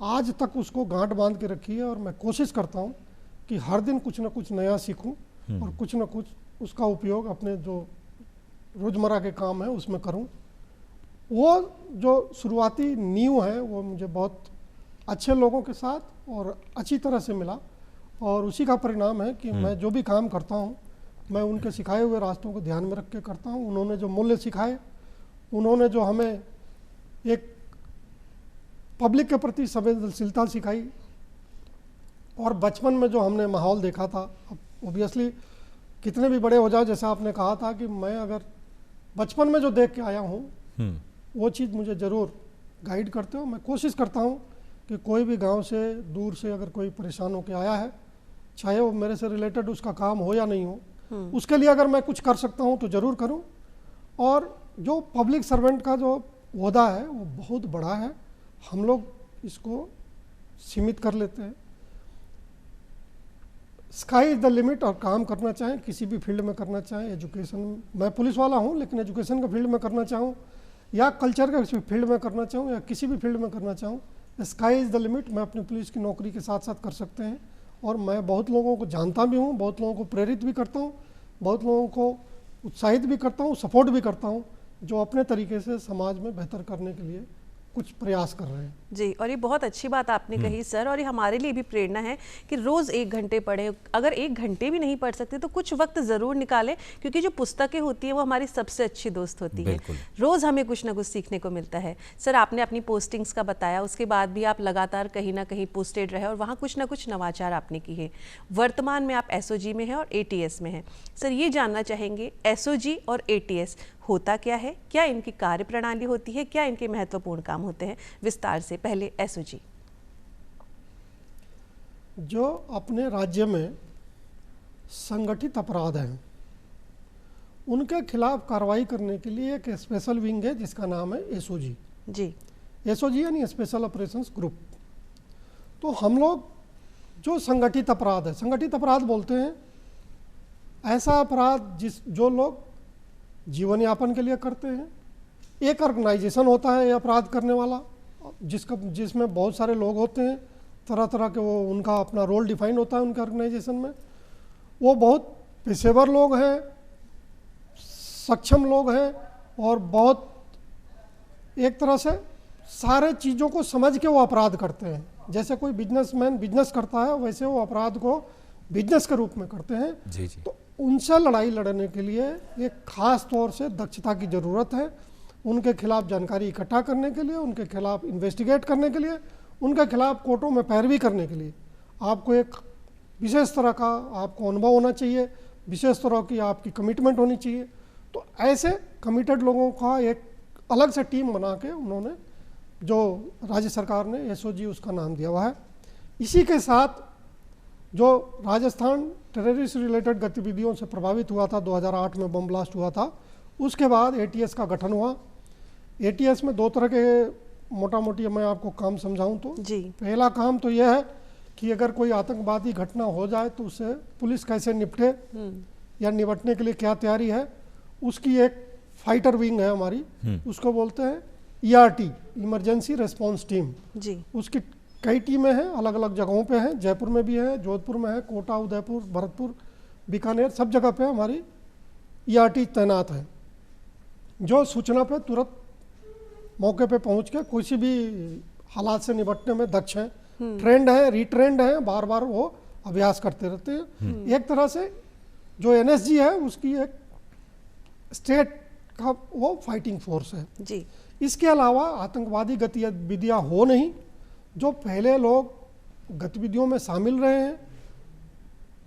आज तक उसको गांठ बांध के रखी है और मैं कोशिश करता हूँ कि हर दिन कुछ ना कुछ नया सीखूं और कुछ ना कुछ उसका उपयोग अपने जो रोज़मर्रा के काम है उसमें करूं। वो जो शुरुआती नींव है वो मुझे बहुत अच्छे लोगों के साथ और अच्छी तरह से मिला और उसी का परिणाम है कि मैं जो भी काम करता हूँ मैं उनके सिखाए हुए रास्तों को ध्यान में रख के करता हूँ। उन्होंने जो मूल्य सिखाए, उन्होंने जो हमें एक पब्लिक के प्रति संवेदनशीलता सिखाई और बचपन में जो हमने माहौल देखा था, ओबियसली कितने भी बड़े हो जाओ, जैसा आपने कहा था कि मैं अगर बचपन में जो देख के आया हूँ वो चीज़ मुझे ज़रूर गाइड करते हो। मैं कोशिश करता हूँ कि कोई भी गांव से दूर से अगर कोई परेशान होकर आया है, चाहे वो मेरे से रिलेटेड उसका काम हो या नहीं हो, उसके लिए अगर मैं कुछ कर सकता हूँ तो ज़रूर करूँ। और जो पब्लिक सर्वेंट का जो ओहदा है वो बहुत बड़ा है, हम लोग इसको सीमित कर लेते हैं। स्काई इज़ द लिमिट और काम करना चाहें, किसी भी फील्ड में करना चाहें, एजुकेशन, मैं पुलिस वाला हूँ लेकिन एजुकेशन के फील्ड में करना चाहूँ या कल्चर के फील्ड में करना चाहूँ या किसी भी फील्ड में करना चाहूँ, स्काई इज़ द लिमिट। मैं अपनी पुलिस की नौकरी के साथ साथ कर सकते हैं और मैं बहुत लोगों को जानता भी हूँ, बहुत लोगों को प्रेरित भी करता हूँ, बहुत लोगों को उत्साहित भी करता हूँ, सपोर्ट भी करता हूँ, जो अपने तरीके से समाज में बेहतर करने के लिए कुछ प्रयास कर रहे हैं। जी, और ये बहुत अच्छी बात आपने कही सर, और ये हमारे लिए भी प्रेरणा है कि रोज़ 1 घंटे पढ़ें। अगर 1 घंटे भी नहीं पढ़ सकते तो कुछ वक्त ज़रूर निकालें, क्योंकि जो पुस्तकें होती हैं वो हमारी सबसे अच्छी दोस्त होती हैं। रोज़ हमें कुछ ना कुछ सीखने को मिलता है। सर, आपने अपनी पोस्टिंग्स का बताया, उसके बाद भी आप लगातार कहीं ना कहीं पोस्टेड रहे और वहाँ कुछ ना कुछ नवाचार आपने किए। वर्तमान में आप SOG में हैं और ATS में हैं। सर, ये जानना चाहेंगे SOG और ATS होता क्या है, क्या इनकी कार्य प्रणाली होती है, क्या इनके महत्वपूर्ण काम होते हैं, विस्तार से। पहले SOG। जो अपने राज्य में संगठित अपराध हैं उनके खिलाफ कार्रवाई करने के लिए एक स्पेशल विंग है जिसका नाम है SOG। जी, SOG यानी स्पेशल ऑपरेशंस ग्रुप। तो हम लोग जो संगठित अपराध है, संगठित अपराध बोलते हैं ऐसा अपराध जो लोग जीवन यापन के लिए करते हैं। एक ऑर्गेनाइजेशन होता है ये अपराध करने वाला, जिसमें बहुत सारे लोग होते हैं, तरह तरह के, वो उनका अपना रोल डिफाइन होता है उनके ऑर्गेनाइजेशन में। वो बहुत पेशेवर लोग हैं, सक्षम लोग हैं और बहुत एक तरह से सारे चीज़ों को समझ के वो अपराध करते हैं। जैसे कोई बिजनेसमैन बिजनेस करता है वैसे वो अपराध को बिजनेस के रूप में करते हैं। जी जी। तो उनसे लड़ाई लड़ने के लिए एक खास तौर से दक्षता की ज़रूरत है। उनके खिलाफ जानकारी इकट्ठा करने के लिए, उनके खिलाफ इन्वेस्टिगेट करने के लिए, उनके खिलाफ कोर्टों में पैरवी करने के लिए आपको एक विशेष तरह का आपको अनुभव होना चाहिए, विशेष तरह की आपकी कमिटमेंट होनी चाहिए। तो ऐसे कमिटेड लोगों का एक अलग से टीम बना के उन्होंने, जो राज्य सरकार ने SOG उसका नाम दिया हुआ है। इसी के साथ जो राजस्थान टेररिस्ट रिलेटेड गतिविधियों से प्रभावित हुआ था, 2008 में बम ब्लास्ट हुआ था, उसके बाद ATS का गठन हुआ। ATS में 2 तरह के मोटा मोटी मैं आपको काम समझाऊं तो जी। पहला काम तो यह है कि अगर कोई आतंकवादी घटना हो जाए तो उससे पुलिस कैसे निपटे या निपटने के लिए क्या तैयारी है, उसकी एक फाइटर विंग है हमारी, उसको बोलते हैं ERT, इमरजेंसी रेस्पॉन्स टीम। जी। उसकी कई टीमें हैं, अलग अलग जगहों पे हैं, जयपुर में भी है, जोधपुर में है, कोटा, उदयपुर, भरतपुर, बीकानेर, सब जगह पे हमारी ERT तैनात है, जो सूचना पे तुरंत मौके पे पहुंच के किसी भी हालात से निपटने में दक्ष हैं, ट्रेंड है, रिट्रेंड है, बार बार वो अभ्यास करते रहते हैं। एक तरह से जो NSG है उसकी एक स्टेट का वो फाइटिंग फोर्स है। जी। इसके अलावा आतंकवादी गतिविधियां हो नहीं, जो पहले लोग गतिविधियों में शामिल रहे हैं,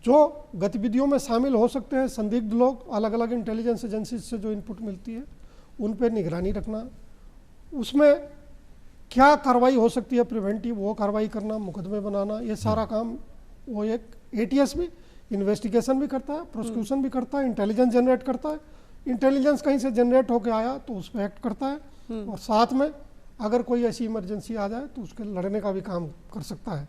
जो गतिविधियों में शामिल हो सकते हैं, संदिग्ध लोग, अलग अलग इंटेलिजेंस एजेंसी से जो इनपुट मिलती है उन पर निगरानी रखना, उसमें क्या कार्रवाई हो सकती है प्रिवेंटिव, वो कार्रवाई करना, मुकदमे बनाना, ये सारा काम वो एक ATS भी इन्वेस्टिगेशन भी करता है, प्रोसिक्यूशन भी करता है, इंटेलिजेंस जनरेट करता है। इंटेलिजेंस कहीं से जनरेट होकर आया तो उस पर एक्ट करता है, और साथ में अगर कोई ऐसी इमरजेंसी आ जाए तो उसके लड़ने का भी काम कर सकता है।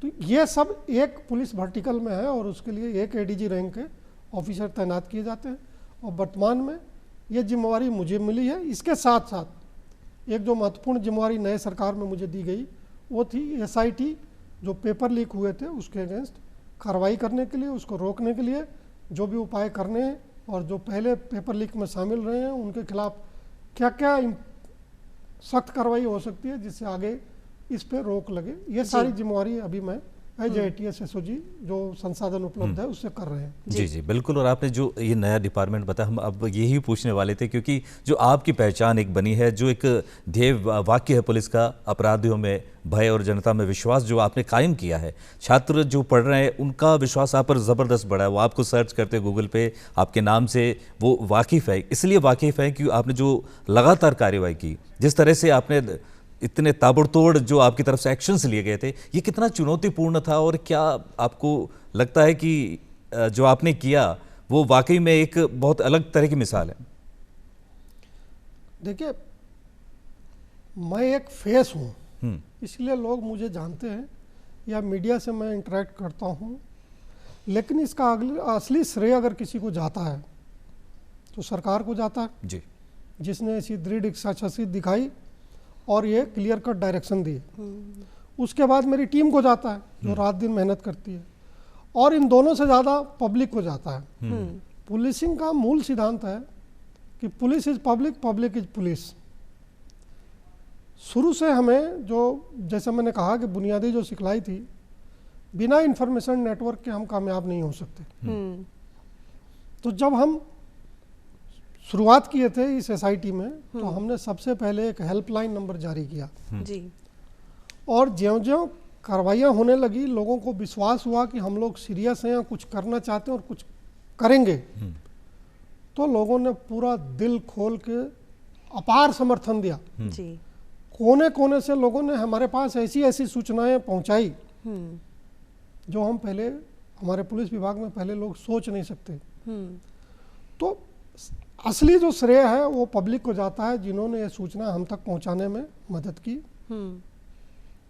तो ये सब एक पुलिस वर्टिकल में है और उसके लिए एक ADG रैंक के ऑफिसर तैनात किए जाते हैं, और वर्तमान में ये जिम्मेवारी मुझे मिली है। इसके साथ साथ एक जो महत्वपूर्ण जिम्मेवारी नए सरकार में मुझे दी गई वो थी SIT, जो पेपर लीक हुए थे उसके अगेंस्ट कार्रवाई करने के लिए, उसको रोकने के लिए जो भी उपाय करने हैं, और जो पहले पेपर लीक में शामिल रहे हैं उनके खिलाफ क्या क्या सख्त कार्रवाई हो सकती है जिससे आगे इस पे रोक लगे। ये सारी जिम्मेवारी अभी मैं एज ATS SOG जो संसाधन उपलब्ध है उससे कर रहे हैं। जी जी बिल्कुल। और आपने जो ये नया डिपार्टमेंट बताया, हम अब यही पूछने वाले थे, क्योंकि जो आपकी पहचान एक बनी है, जो एक ध्येय वाक्य है पुलिस का, अपराधियों में भय और जनता में विश्वास जो आपने कायम किया है, छात्र जो पढ़ रहे हैं उनका विश्वास आप पर ज़बरदस्त बढ़ा है। वो आपको सर्च करते गूगल पे आपके नाम से वो वाकिफ़ है, इसलिए वाकिफ़ है कि आपने जो लगातार कार्रवाई की, जिस तरह से आपने इतने ताबड़तोड़ जो आपकी तरफ से एक्शंस लिए गए थे, ये कितना चुनौतीपूर्ण था, और क्या आपको लगता है कि जो आपने किया वो वाकई में एक बहुत अलग तरह की मिसाल है? देखिए, मैं एक फेस हूँ, इसलिए लोग मुझे जानते हैं या मीडिया से मैं इंटरेक्ट करता हूँ, लेकिन इसका असली श्रेय अगर किसी को जाता है तो सरकार को जाता है जी, जिसने ऐसी दृढ़ इच्छाशक्ति दिखाई और ये क्लियर कट डायरेक्शन दी। उसके बाद मेरी टीम को जाता है जो रात दिन मेहनत करती है। और इन दोनों से ज़्यादा पब्लिक को जाता है। पुलिसिंग का मूल सिद्धांत है कि police is public, public is police. शुरू से हमें जो, जैसे मैंने कहा कि बुनियादी जो सिखलाई थी, बिना इंफॉर्मेशन नेटवर्क के हम कामयाब नहीं हो सकते। तो जब हम शुरुआत किए थे इस एसआईटी में, तो हमने सबसे पहले एक हेल्पलाइन नंबर जारी किया जी। और ज्यों-ज्यों कार्रवाइयाँ होने लगी, लोगों को विश्वास हुआ कि हम लोग सीरियस हैं, कुछ करना चाहते हैं और कुछ करेंगे, तो लोगों ने पूरा दिल खोल के अपार समर्थन दिया। जी। कोने कोने से लोगों ने हमारे पास ऐसी ऐसी सूचनाएं पहुंचाई जो हम पहले, हमारे पुलिस विभाग में पहले लोग सोच नहीं सकते। तो असली जो श्रेय है वो पब्लिक को जाता है, जिन्होंने ये सूचना हम तक पहुंचाने में मदद की।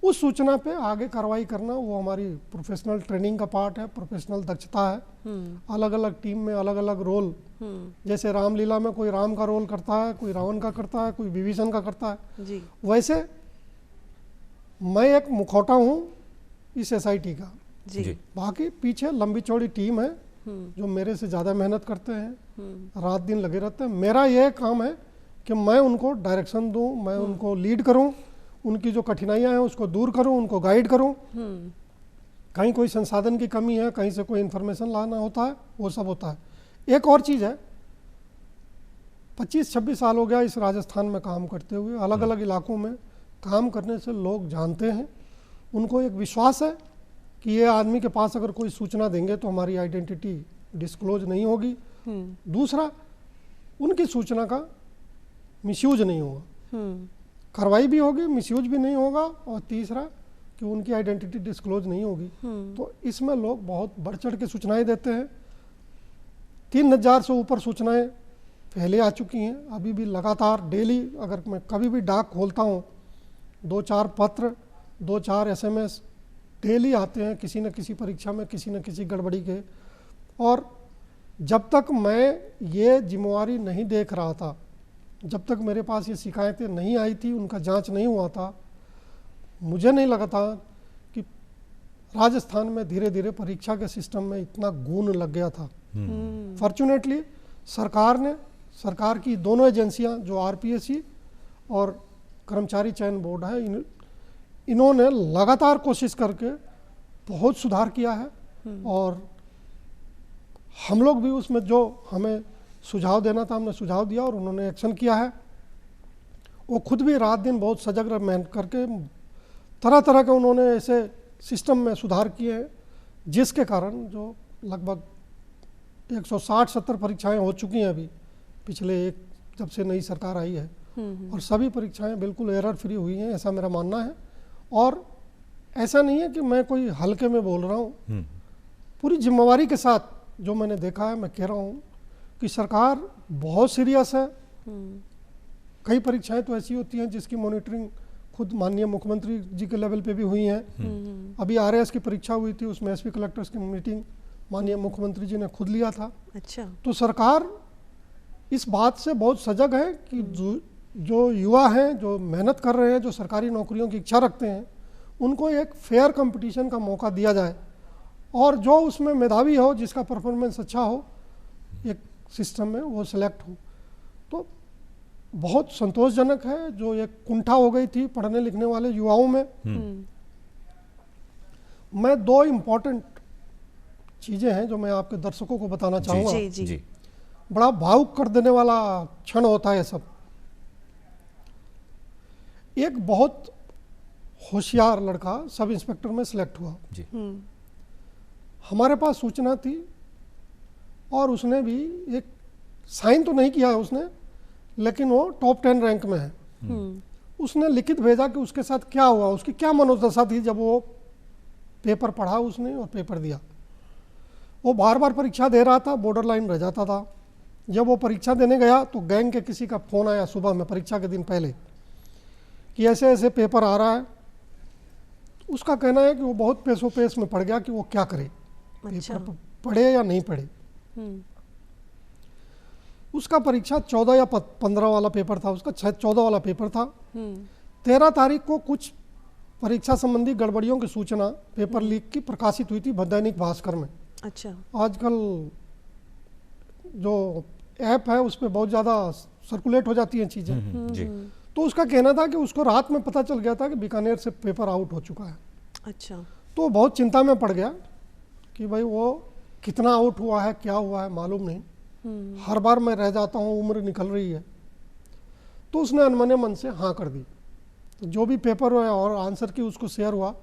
उस सूचना पे आगे कार्रवाई करना वो हमारी प्रोफेशनल ट्रेनिंग का पार्ट है, प्रोफेशनल दक्षता है। अलग अलग टीम में अलग अलग रोल, जैसे रामलीला में कोई राम का रोल करता है, कोई रावण का करता है, कोई विभीषण का करता है जी। वैसे मैं एक मुखौटा हूँ इस एसआईटी का। जी। बाकी पीछे लंबी चौड़ी टीम है जो मेरे से ज़्यादा मेहनत करते हैं, रात दिन लगे रहते हैं। मेरा यह काम है कि मैं उनको डायरेक्शन दूं, मैं उनको लीड करूं, उनकी जो कठिनाइयां हैं उसको दूर करूं, उनको गाइड करूं। कहीं कोई संसाधन की कमी है, कहीं से कोई इन्फॉर्मेशन लाना होता है, वो सब होता है। एक और चीज़ है, 25-26 साल हो गया इस राजस्थान में काम करते हुए। अलग अलग इलाकों में काम करने से लोग जानते हैं, उनको एक विश्वास है कि ये आदमी के पास अगर कोई सूचना देंगे तो हमारी आइडेंटिटी डिस्क्लोज नहीं होगी। दूसरा, उनकी सूचना का मिसयूज नहीं होगा, कार्रवाई भी होगी, मिसयूज भी नहीं होगा। और तीसरा कि उनकी आइडेंटिटी डिस्क्लोज नहीं होगी। तो इसमें लोग बहुत बढ़ चढ़ के सूचनाएं देते हैं। 3000 से ऊपर सूचनाएं पहले आ चुकी हैं, अभी भी लगातार डेली अगर मैं कभी भी डाक खोलता हूँ, 2-4 पत्र, 2-4 SMS डेली आते हैं किसी न किसी परीक्षा में, किसी न किसी गड़बड़ी के। और जब तक मैं ये जिम्मेवारी नहीं देख रहा था, जब तक मेरे पास ये शिकायतें नहीं आई थी, उनका जांच नहीं हुआ था, मुझे नहीं लगा था कि राजस्थान में धीरे धीरे परीक्षा के सिस्टम में इतना गुण लग गया था। फॉर्चुनेटली सरकार की दोनों एजेंसियां जो RPSC और कर्मचारी चयन बोर्ड है, इन्होंने लगातार कोशिश करके बहुत सुधार किया है। और हम लोग भी उसमें जो हमें सुझाव देना था हमने सुझाव दिया और उन्होंने एक्शन किया है। वो खुद भी रात दिन बहुत सजग रह मेहनत करके तरह तरह के उन्होंने ऐसे सिस्टम में सुधार किए हैं, जिसके कारण जो लगभग 160-70 परीक्षाएं हो चुकी हैं अभी पिछले जब से नई सरकार आई है। और सभी परीक्षाएं बिल्कुल एरर फ्री हुई हैं, ऐसा मेरा मानना है। और ऐसा नहीं है कि मैं कोई हल्के में बोल रहा हूँ, पूरी जिम्मेवारी के साथ जो मैंने देखा है मैं कह रहा हूँ कि सरकार बहुत सीरियस है। कई परीक्षाएं तो ऐसी होती हैं जिसकी मॉनिटरिंग खुद माननीय मुख्यमंत्री जी के लेवल पे भी हुई हैं। अभी RAS की परीक्षा हुई थी, उसमें SP कलेक्टर्स की मीटिंग माननीय मुख्यमंत्री जी ने खुद लिया था। अच्छा। तो सरकार इस बात से बहुत सजग है कि जो युवा हैं, जो मेहनत कर रहे हैं, जो सरकारी नौकरियों की इच्छा रखते हैं, उनको एक फेयर कंपटीशन का मौका दिया जाए और जो उसमें मेधावी हो, जिसका परफॉर्मेंस अच्छा हो, एक सिस्टम में वो सिलेक्ट हो। तो बहुत संतोषजनक है जो एक कुंठा हो गई थी पढ़ने लिखने वाले युवाओं में। मैं 2 इम्पॉर्टेंट चीज़ें हैं जो मैं आपके दर्शकों को बताना चाहूँगा। जी, जी, जी। बड़ा भावुक कर देने वाला क्षण होता है सब। एक बहुत होशियार लड़का सब इंस्पेक्टर में सिलेक्ट हुआ जी। हमारे पास सूचना थी और उसने भी एक साइन तो नहीं किया है उसने, लेकिन वो टॉप 10 रैंक में है। उसने लिखित भेजा कि उसके साथ क्या हुआ, उसकी क्या मनोदशा थी जब वो पेपर पढ़ा उसने और पेपर दिया। वो बार बार परीक्षा दे रहा था, बॉर्डर लाइन रह जाता था। जब वो परीक्षा देने गया तो गैंग के किसी का फ़ोन आया सुबह में परीक्षा के दिन पहले कि ऐसे ऐसे पेपर आ रहा है। उसका कहना है कि वो बहुत पेशो पेश में पड़ गया कि वो क्या करे। अच्छा। पेपर पढ़े या नहीं पढ़े। उसका परीक्षा 14 या 15 वाला पेपर था, उसका 14 वाला पेपर था। 13 तारीख को कुछ परीक्षा संबंधी गड़बड़ियों की सूचना पेपर लीक की प्रकाशित हुई थी दैनिक भास्कर में। अच्छा। आजकल जो ऐप है उस पर बहुत ज़्यादा सर्कुलेट हो जाती हैं चीज़ें। जी। तो उसका कहना था कि उसको रात में पता चल गया था कि बीकानेर से पेपर आउट हो चुका है। अच्छा। तो बहुत चिंता में पड़ गया कि भाई वो कितना आउट हुआ है, क्या हुआ है मालूम नहीं। हर बार मैं रह जाता हूँ, उम्र निकल रही है। तो उसने अनमने मन से हाँ कर दी। तो जो भी पेपर और आंसर की उसको शेयर हुआ,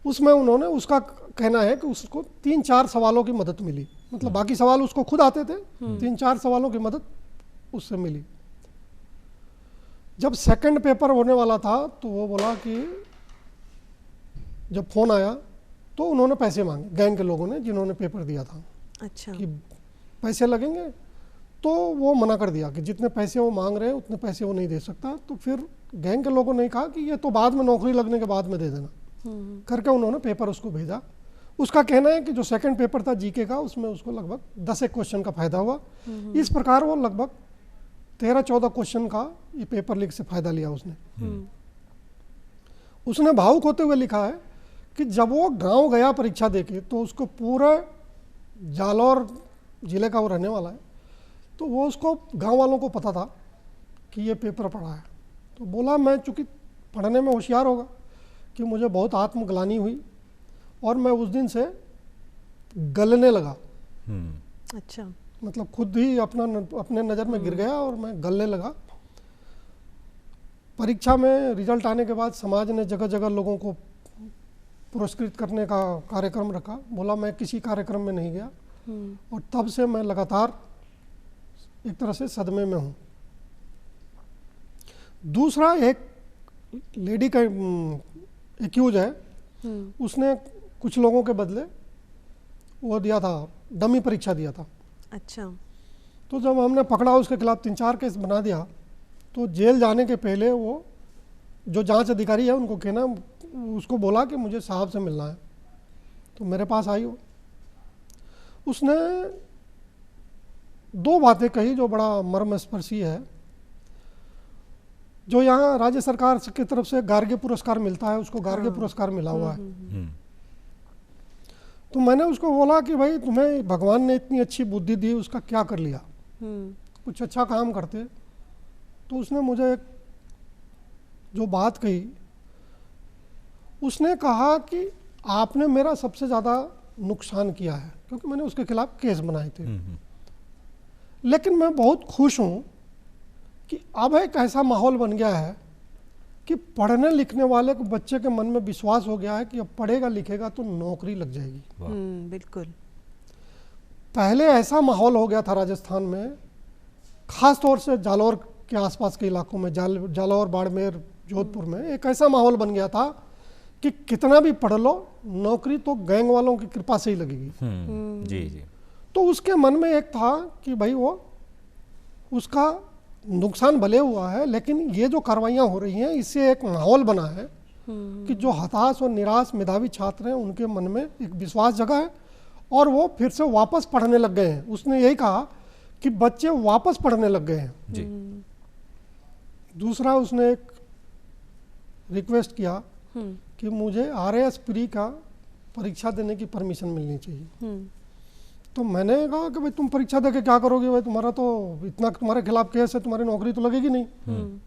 उसमें उन्होंने, उसका कहना है कि उसको 3-4 सवालों की मदद मिली। मतलब बाकी सवाल उसको खुद आते थे, 3-4 सवालों की मदद उससे मिली। जब सेकंड पेपर होने वाला था तो वो बोला कि जब फोन आया तो उन्होंने पैसे मांगे, गैंग के लोगों ने जिन्होंने पेपर दिया था। अच्छा। कि पैसे लगेंगे, तो वो मना कर दिया कि जितने पैसे वो मांग रहे हैं उतने पैसे वो नहीं दे सकता। तो फिर गैंग के लोगों ने कहा कि ये तो बाद में, नौकरी लगने के बाद में दे देना, करके उन्होंने पेपर उसको भेजा। उसका कहना है कि जो सेकंड पेपर था जीके का, उसमें उसको लगभग 10 क्वेश्चन का फायदा हुआ। इस प्रकार वो लगभग 13-14 क्वेश्चन का ये पेपर लीक से फायदा लिया उसने। उसने भावुक होते हुए लिखा है कि जब वो गांव गया परीक्षा देके, तो उसको पूरे जालौर जिले का वो रहने वाला है, तो वो उसको गांव वालों को पता था कि ये पेपर पढ़ा है। तो बोला मैं चूँकि पढ़ने में होशियार होगा कि मुझे बहुत आत्मग्लानि हुई और मैं उस दिन से गलने लगा। अच्छा। मतलब खुद ही अपने नज़र में गिर गया और मैं गलने लगा। परीक्षा में रिजल्ट आने के बाद समाज ने जगह जगह लोगों को पुरस्कृत करने का कार्यक्रम रखा। बोला मैं किसी कार्यक्रम में नहीं गया और तब से मैं लगातार एक तरह से सदमे में हूँ। दूसरा, एक लेडी का एक्यूज है, उसने कुछ लोगों के बदले वो दिया था, डमी परीक्षा दिया था। अच्छा। तो जब हमने पकड़ा, उसके खिलाफ 3-4 केस बना दिया, तो जेल जाने के पहले वो जो जांच अधिकारी है उनको कहना, उसको बोला कि मुझे साहब से मिलना है। तो मेरे पास आई, उसने 2 बातें कही जो बड़ा मर्मस्पर्शी है। जो यहाँ राज्य सरकार की तरफ से गार्गी पुरस्कार मिलता है, उसको गार्गी पुरस्कार मिला हुआ है। तो मैंने उसको बोला कि भाई तुम्हें भगवान ने इतनी अच्छी बुद्धि दी, उसका क्या कर लिया, कुछ अच्छा काम करते। तो उसने मुझे एक जो बात कही, उसने कहा कि आपने मेरा सबसे ज़्यादा नुकसान किया है, क्योंकि मैंने उसके खिलाफ केस बनाए थे। लेकिन मैं बहुत खुश हूँ कि अब एक ऐसा माहौल बन गया है कि पढ़ने लिखने वाले को, बच्चे के मन में विश्वास हो गया है कि अब पढ़ेगा लिखेगा तो नौकरी लग जाएगी। बिल्कुल। पहले ऐसा माहौल हो गया था राजस्थान में, खास तौर से जालौर के आसपास के इलाकों में, जालौर, बाड़मेर, जोधपुर में एक ऐसा माहौल बन गया था कि कितना भी पढ़ लो, नौकरी तो गैंग वालों की कृपा से ही लगेगी। जी जी। तो उसके मन में एक था कि भाई वो, उसका नुकसान भले हुआ है, लेकिन ये जो कार्रवाइयाँ हो रही हैं इससे एक माहौल बना है कि जो हताश और निराश मेधावी छात्र हैं उनके मन में एक विश्वास जगा है और वो फिर से वापस पढ़ने लग गए हैं। उसने यही कहा कि बच्चे वापस पढ़ने लग गए हैं। जी। दूसरा, उसने एक रिक्वेस्ट किया कि मुझे RAS प्री का परीक्षा देने की परमिशन मिलनी चाहिए। तो मैंने कहा कि भाई तुम परीक्षा दे के क्या करोगे, भाई तुम्हारा तो इतना, तुम्हारे खिलाफ केस है, तुम्हारी नौकरी तो लगेगी नहीं।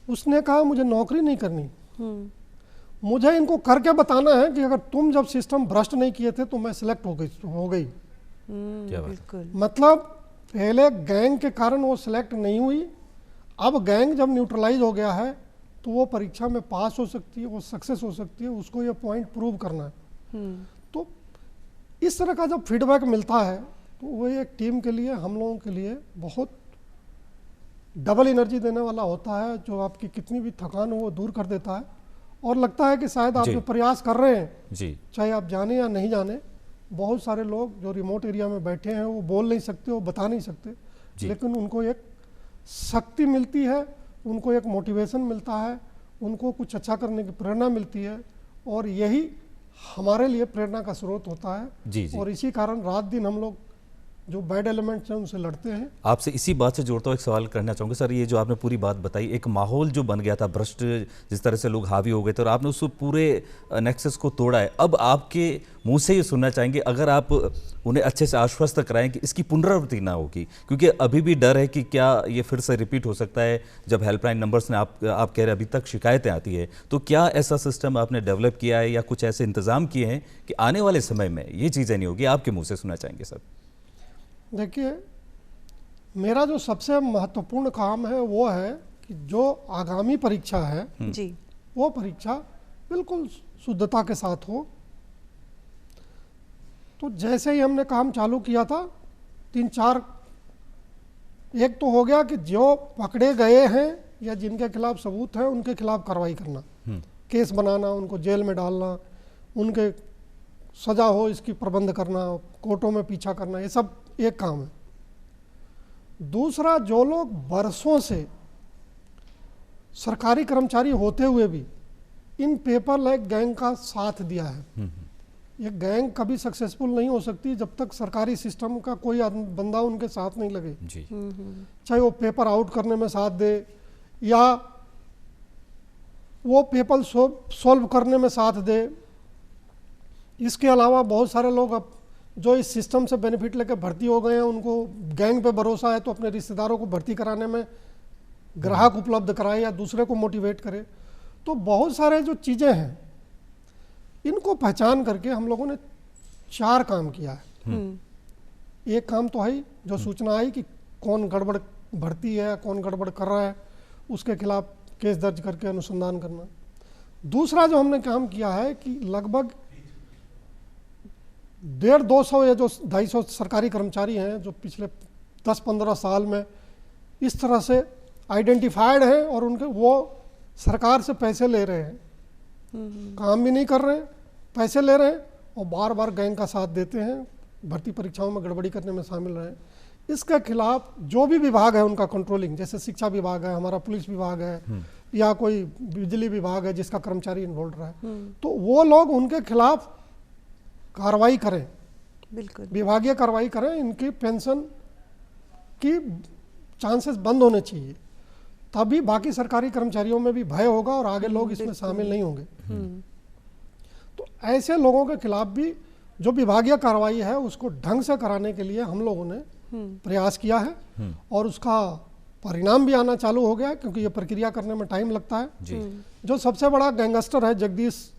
उसने कहा मुझे नौकरी नहीं करनी, मुझे इनको करके बताना है कि अगर तुम जब सिस्टम भ्रष्ट नहीं किए थे तो मैं सिलेक्ट हो गई। बिल्कुल। मतलब पहले गैंग के कारण वो सिलेक्ट नहीं हुई, अब गैंग जब न्यूट्रलाइज हो गया है तो वो परीक्षा में पास हो सकती है, वो सक्सेस हो सकती है, उसको ये पॉइंट प्रूव करना है। तो इस तरह का जब फीडबैक मिलता है तो वो एक टीम के लिए, हम लोगों के लिए बहुत डबल एनर्जी देने वाला होता है, जो आपकी कितनी भी थकान हो वो दूर कर देता है। और लगता है कि शायद आप जो प्रयास कर रहे हैं जी, चाहे आप जाने या नहीं जाने, बहुत सारे लोग जो रिमोट एरिया में बैठे हैं वो बोल नहीं सकते, वो बता नहीं सकते, लेकिन उनको एक शक्ति मिलती है, उनको एक मोटिवेशन मिलता है, उनको कुछ अच्छा करने की प्रेरणा मिलती है, और यही हमारे लिए प्रेरणा का स्रोत होता है। जी, जी। और इसी कारण रात दिन हम लोग जो बैड एलिमेंट्स हैं उनसे लड़ते हैं। आपसे इसी बात से जोड़ता हुआ एक सवाल करना चाहूँगा सर, ये जो आपने पूरी बात बताई, एक माहौल जो बन गया था भ्रष्ट, जिस तरह से लोग हावी हो गए थे और आपने उस पूरे नेक्सस को तोड़ा है, अब आपके मुंह से ये सुनना चाहेंगे, अगर आप उन्हें अच्छे से आश्वस्त कराएं कि इसकी पुनरावृत्ति ना होगी, क्योंकि अभी भी डर है कि क्या ये फिर से रिपीट हो सकता है। जब हेल्पलाइन नंबर्स ने आप कह रहे अभी तक शिकायतें आती है, तो क्या ऐसा सिस्टम आपने डेवलप किया है या कुछ ऐसे इंतजाम किए हैं कि आने वाले समय में ये चीज़ें नहीं होगी? आपके मुँह से सुनना चाहेंगे सर। देखिए, मेरा जो सबसे महत्वपूर्ण काम है वो है कि जो आगामी परीक्षा है जी, वो परीक्षा बिल्कुल शुद्धता के साथ हो। तो जैसे ही हमने काम चालू किया था, 3-4 एक तो हो गया कि जो पकड़े गए हैं या जिनके खिलाफ सबूत है उनके खिलाफ कार्रवाई करना, केस बनाना, उनको जेल में डालना, उनके सजा हो इसकी प्रबंध करना, कोर्टों में पीछा करना, ये सब एक काम है। दूसरा, जो लोग बरसों से सरकारी कर्मचारी होते हुए भी इन पेपर लैग गैंग का साथ दिया है, ये गैंग कभी सक्सेसफुल नहीं हो सकती जब तक सरकारी सिस्टम का कोई बंदा उनके साथ नहीं लगे जी। चाहे वो पेपर आउट करने में साथ दे या वो पेपर सॉल्व करने में साथ दे। इसके अलावा बहुत सारे लोग अब जो इस सिस्टम से बेनिफिट लेकर भर्ती हो गए हैं, उनको गैंग पे भरोसा है तो अपने रिश्तेदारों को भर्ती कराने में ग्राहक उपलब्ध कराए या दूसरे को मोटिवेट करे। तो बहुत सारे जो चीज़ें हैं इनको पहचान करके हम लोगों ने 4 काम किया है। एक काम तो है जो सूचना आई कि कौन गड़बड़ भर्ती है, कौन गड़बड़ कर रहा है, उसके खिलाफ केस दर्ज करके अनुसंधान करना। दूसरा जो हमने काम किया है कि लगभग 150-200 या जो 250 सरकारी कर्मचारी हैं जो पिछले 10-15 साल में इस तरह से आइडेंटिफाइड हैं और उनके वो सरकार से पैसे ले रहे हैं, काम भी नहीं कर रहे हैं, पैसे ले रहे हैं और बार बार गैंग का साथ देते हैं, भर्ती परीक्षाओं में गड़बड़ी करने में शामिल रहे। इसके खिलाफ जो भी विभाग है उनका कंट्रोलिंग, जैसे शिक्षा विभाग है, हमारा पुलिस विभाग है या कोई बिजली विभाग है जिसका कर्मचारी इन्वॉल्व रहा है, तो वो लोग उनके खिलाफ कार्रवाई करें, बिल्कुल विभागीय कार्रवाई करें। इनकी पेंशन की चांसेस बंद होने चाहिए, तभी बाकी सरकारी कर्मचारियों में भी भय होगा और आगे लोग इसमें शामिल नहीं होंगे। तो ऐसे लोगों के खिलाफ भी जो विभागीय कार्रवाई है उसको ढंग से कराने के लिए हम लोगों ने प्रयास किया है और उसका परिणाम भी आना चालू हो गया है, क्योंकि ये प्रक्रिया करने में टाइम लगता है। जो सबसे बड़ा गैंगस्टर है जगदीश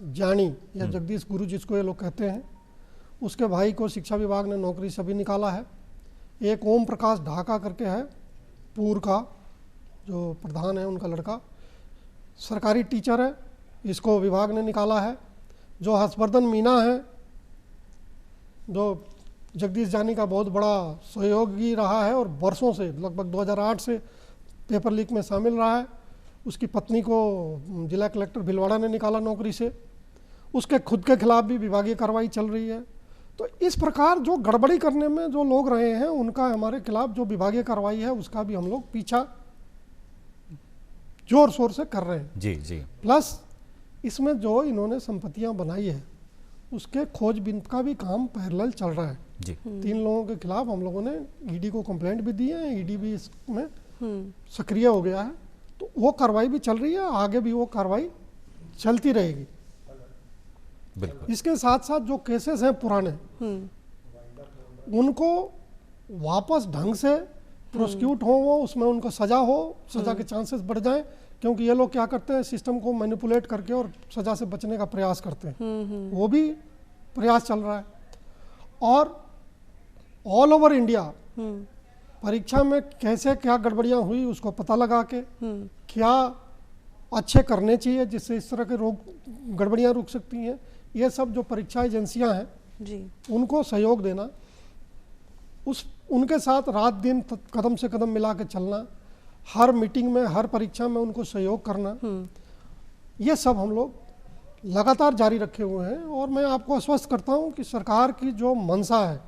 जानी या जगदीश गुरु जिसको ये लोग कहते हैं, उसके भाई को शिक्षा विभाग ने नौकरी से भी निकाला है। एक ओम प्रकाश ढाका करके है, पूर्व का जो प्रधान है उनका लड़का, सरकारी टीचर है, इसको विभाग ने निकाला है। जो हर्षवर्धन मीना है जो जगदीश जानी का बहुत बड़ा सहयोगी रहा है और वर्षों से लगभग 2008 से पेपर लीक में शामिल रहा है, उसकी पत्नी को जिला कलेक्टर भिलवाड़ा ने निकाला नौकरी से। उसके खुद के खिलाफ भी विभागीय कार्रवाई चल रही है। तो इस प्रकार जो गड़बड़ी करने में जो लोग रहे हैं उनका हमारे खिलाफ जो विभागीय कार्रवाई है उसका भी हम लोग पीछा जोर शोर से कर रहे हैं। जी जी। प्लस इसमें जो इन्होंने संपत्तियां बनाई है उसके खोजबीन का भी काम पैरेलल चल रहा है जी। 3 लोगों के खिलाफ हम लोगों ने ईडी को कंप्लेंट भी दी है, ईडी भी इसमें सक्रिय हो गया है। तो वो कार्रवाई भी चल रही है, आगे भी वो कार्रवाई चलती रहेगी। बिल्कुल। इसके साथ साथ जो केसेस हैं पुराने उनको वापस ढंग से प्रोसिक्यूट हो, वो उसमें उनको सजा हो, सजा के चांसेस बढ़ जाएं, क्योंकि ये लोग क्या करते हैं सिस्टम को मैनिपुलेट करके और सजा से बचने का प्रयास करते हैं। वो भी प्रयास चल रहा है। और ऑल ओवर इंडिया परीक्षा में कैसे क्या गड़बड़ियां हुई उसको पता लगा के क्या अच्छे करने चाहिए जिससे इस तरह के रोग गड़बड़ियां रुक सकती हैं, ये सब जो परीक्षा एजेंसियां हैं जी उनको सहयोग देना, उनके साथ रात दिन कदम से कदम मिला के चलना, हर मीटिंग में हर परीक्षा में उनको सहयोग करना, ये सब हम लोग लगातार जारी रखे हुए हैं। और मैं आपको आश्वस्त करता हूं कि सरकार की जो मंशा है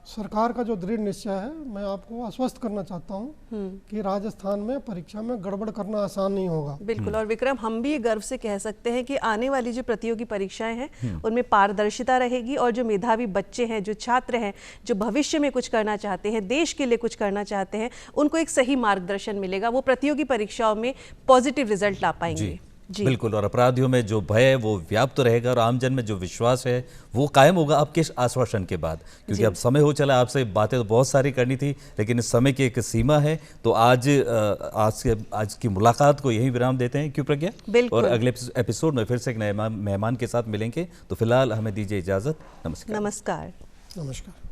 सरकार का जो दृढ़ निश्चय है, मैं आपको आश्वस्त करना चाहता हूं कि राजस्थान में परीक्षा में गड़बड़ करना आसान नहीं होगा। बिल्कुल। और विक्रम, हम भी गर्व से कह सकते हैं कि आने वाली जो प्रतियोगी परीक्षाएं हैं उनमें पारदर्शिता रहेगी और जो मेधावी बच्चे हैं, जो छात्र हैं, जो भविष्य में कुछ करना चाहते हैं, देश के लिए कुछ करना चाहते हैं, उनको एक सही मार्गदर्शन मिलेगा। वो प्रतियोगी परीक्षाओं में पॉजिटिव रिजल्ट ला पाएंगे। जी बिल्कुल। और अपराधियों में जो भय है वो व्याप्त रहेगा और आमजन में जो विश्वास है वो कायम होगा आपके आश्वासन के बाद। क्योंकि अब समय हो चला, आपसे बातें तो बहुत सारी करनी थी लेकिन इस समय की एक सीमा है। तो आज की मुलाकात को यही विराम देते हैं, क्यों प्रज्ञा? बिल्कुल। और अगले एपिसोड में फिर से एक नए मेहमान के साथ मिलेंगे। तो फिलहाल हमें दीजिए इजाजत। नमस्कार। नमस्कार। नमस्कार।